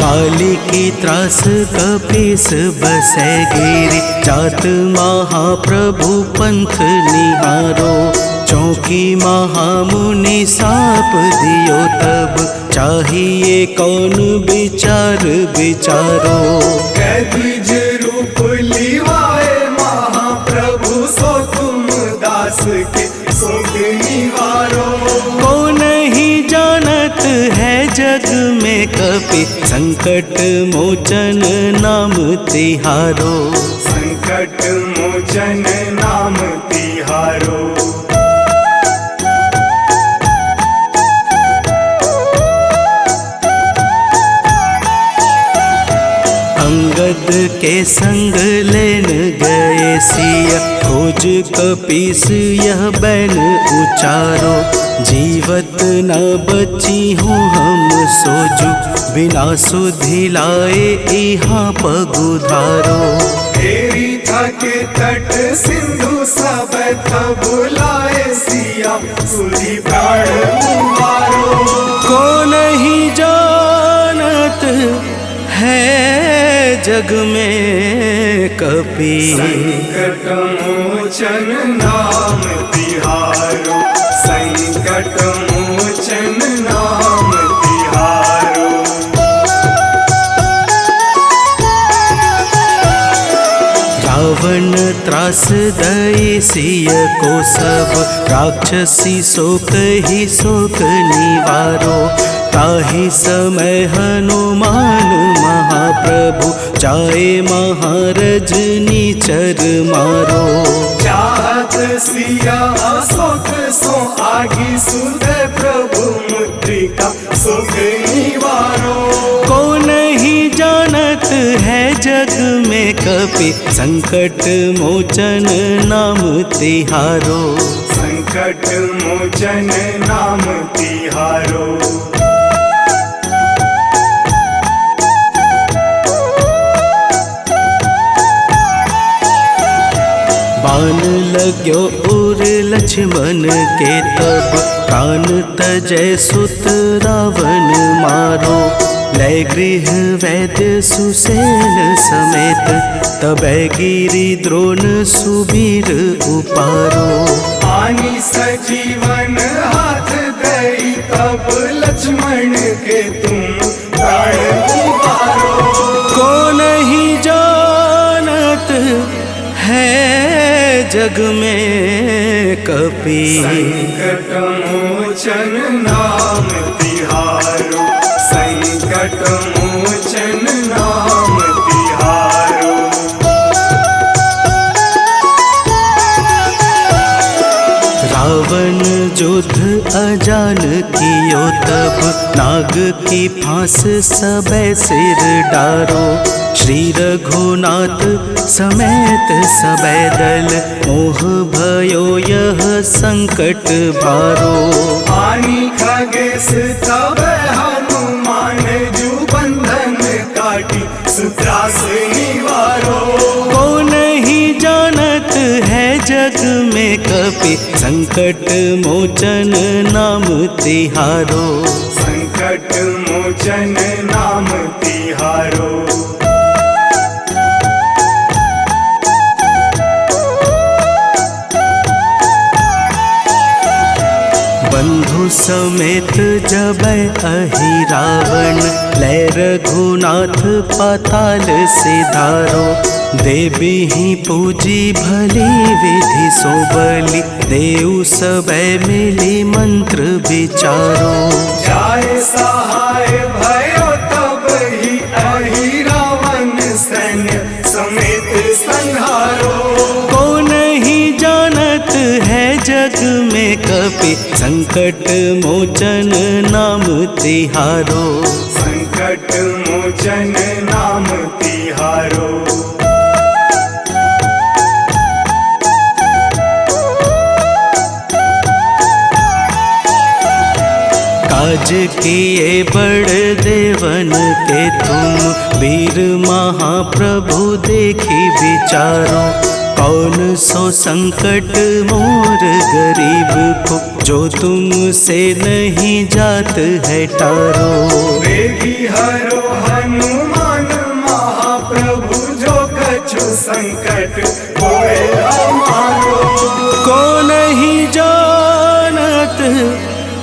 Speaker 1: बाली की त्रास कपीस बसै गिरि, जात महाप्रभु पंथ निहारो। चौकी महामुनि साप दियो तब, चाहिए कौन विचार विचारो।
Speaker 6: कैदिज रूप लिवाए महाप्रभु, सो तुम दास के शोक निवारो।
Speaker 1: को नहीं जानत है जग में कपि, संकट मोचन नाम तिहारो।
Speaker 6: संकट मोचन नाम तिहारो।
Speaker 1: अंगद के संग लेन गए सिया, खोज कपीस यह बैन उचारो। जीवत न बची हूँ हम सोजू, बिना सुधि लाए यहाँ पगुधारो।
Speaker 6: तेरी थके तट सिंधु सब तब लाए सिया, सुधि प्राण मुहारो।
Speaker 1: को नहीं जानत है जग में कपि,
Speaker 6: संकट मोचन नाम तिहारो। संकट मोचन नाम तिहारो।
Speaker 1: रावण त्रास दई सिय को सब, राक्षसी शोक ही शोक निवारो। ताहि समय हनुमान महाप्रभु, जाए महारजनी चर मारो।
Speaker 6: चाहत सिया अशोक सो आगी, सुध प्रभु मुद्रिका सुख निवारो।
Speaker 1: को नहीं जानत है जग में कपि, संकट मोचन नाम तिहारो।
Speaker 6: संकट मोचन नाम तिहारो।
Speaker 1: बाण लाग्यो उर लक्ष्मण के तब, प्राण तजय सुत रावण मारो। लय गृह वैद्य सुसेन समेत, तबै गिरि द्रोण सुबीर उपारो।
Speaker 6: आनी सजीवन हाथ दई, तब लक्ष्मण के तुम प्राण उबारो।
Speaker 1: को नहीं जानत है जग में कपि,
Speaker 6: संकट मोचन नाम तिहारो। संकट मोचन नाम तिहारो।
Speaker 1: रावण युद्ध अजान कियो तब, नाग की फांस सबे सिर डारो। श्री रघुनाथ समेत सबे दल, मोह भयो यह संकट भारो।
Speaker 6: आनी खगेश तब हनुमान, जू बंधन काटी सुत्रास निवारो।
Speaker 1: को नहीं जानत है जग में कपि, संकट मोचन नाम तिहारो।
Speaker 6: संकट मोचन नाम तिहारो।
Speaker 1: बंधु समेत जबै अहि रावण, लय रघुनाथ पाताल सिधारो। देवी ही पूजी भली विधि सो बलि, देव सबे मिली मंत्र विचारो।
Speaker 6: जाय सहाय भयो तब ही, अहि रावण सैन्य समेत संहारो।
Speaker 1: को नहीं जानत है जग में कपि, संकट मोचन नाम तिहारो।
Speaker 6: संकट मोचन नाम तिहारो।
Speaker 1: काज किए बड़ देवन के तुम, वीर महाप्रभु देखी विचारो। कौन सो संकट मोर गरीब को, जो तुमसे नहीं जात है टारो।
Speaker 6: वेगी हरो हनुमान महाप्रभु, जो कछु संकट होए हमारो।
Speaker 1: को नहीं जानत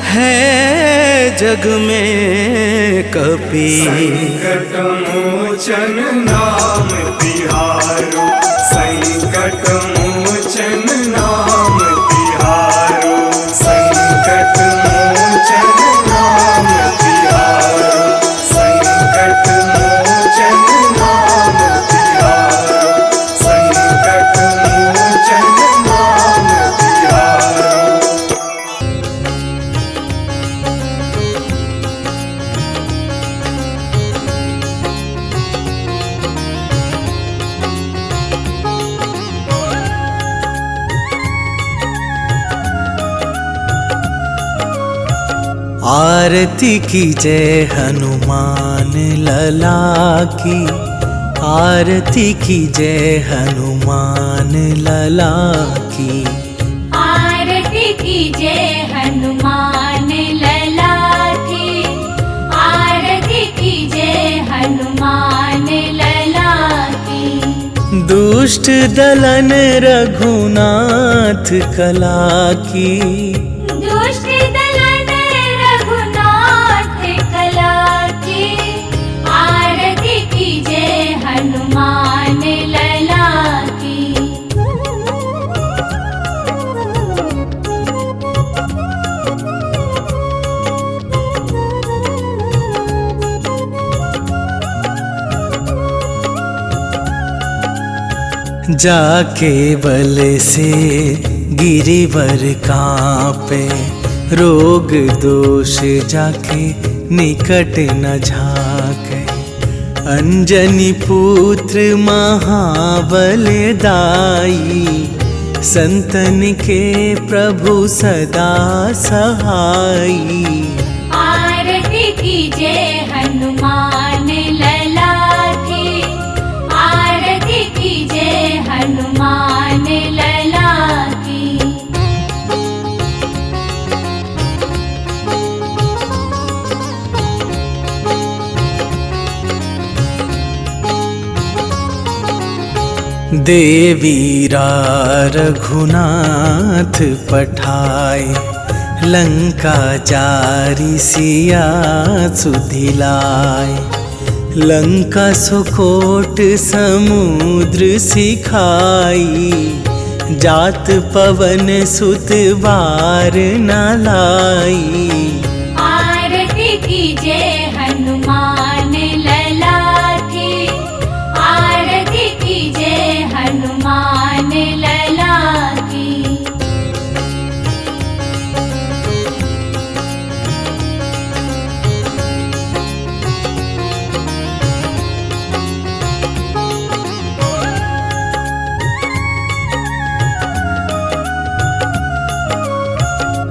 Speaker 1: है जग में कपि,
Speaker 6: संकट मोचन नाम तिहारो। संकट मोचन नाम तिहारो। संकट मोचन नाम तिहारो। संकट मोचन नाम तिहारो। संकट मोचन नाम तिहारो।
Speaker 1: आरती की जय हनुमान लला की, आरती की जय हनुमान लला की।
Speaker 4: आरती कीजय हनुमान लला की। आरती कीजय हनुमान लला की।
Speaker 1: दुष्ट दलन रघुनाथ कला की,
Speaker 4: दुष्ट दलन रघुनाथ कला की। आरती कीजय हनुमान लला की।
Speaker 1: जाके बल से गिरिवर कांपे, रोग दोष जाके निकट न झाके। अंजनी पुत्र महाबलदाई, संतन के प्रभु सदा सहाई।
Speaker 4: आरती कीजे हनुमान लला की, आरती कीजे हनुमान लला की।
Speaker 1: देवीरा रघुनाथ पठाए, लंका जारी सिया सुधिलाए। लंका सुकोट समुद्र सिखाई, जात पवन सुत बार न लाई।
Speaker 4: आरती कीजे हनुमान लला की, आरती कीजे हनुमान लला की।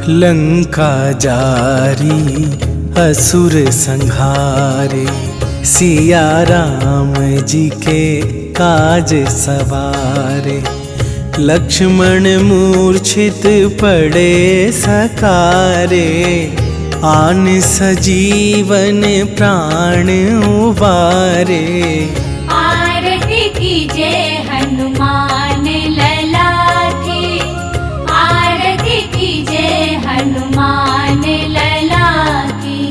Speaker 1: लंका जारी असुर संहारे, सिया राम जी के काज सवारे। लक्ष्मण मूर्छित पड़े सकारे, आन सजीवन प्राण उबारे।
Speaker 4: आरती कीजे हनुमान लला की, आरती कीजे हनुमान लला की।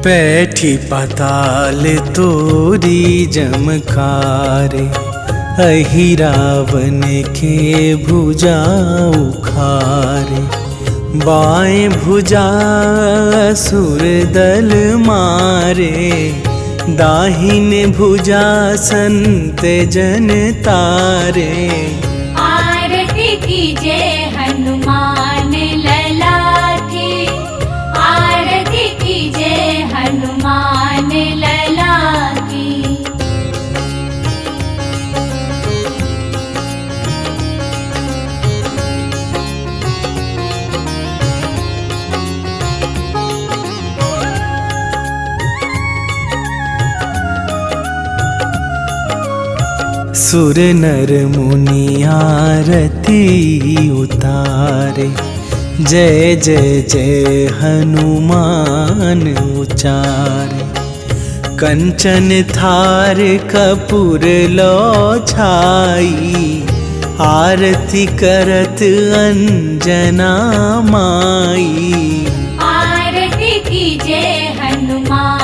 Speaker 1: पैठी पाताल तोरी जमकारे, अहि रावण के भुजा उखारे। बाएं भुजा असुर दल मारे, दाहिन भुजा संत जन तारे।
Speaker 4: आरती कीजे हनुमान लला की, आरती कीजे हनुमान लला की।
Speaker 1: सुर नर मुनि आरती उतारे, जय जय जय हनुमान उचारे। कंचन थार कपूर लो छाई, आरती करत अंजना माई।
Speaker 4: आरती कीजे हनुमान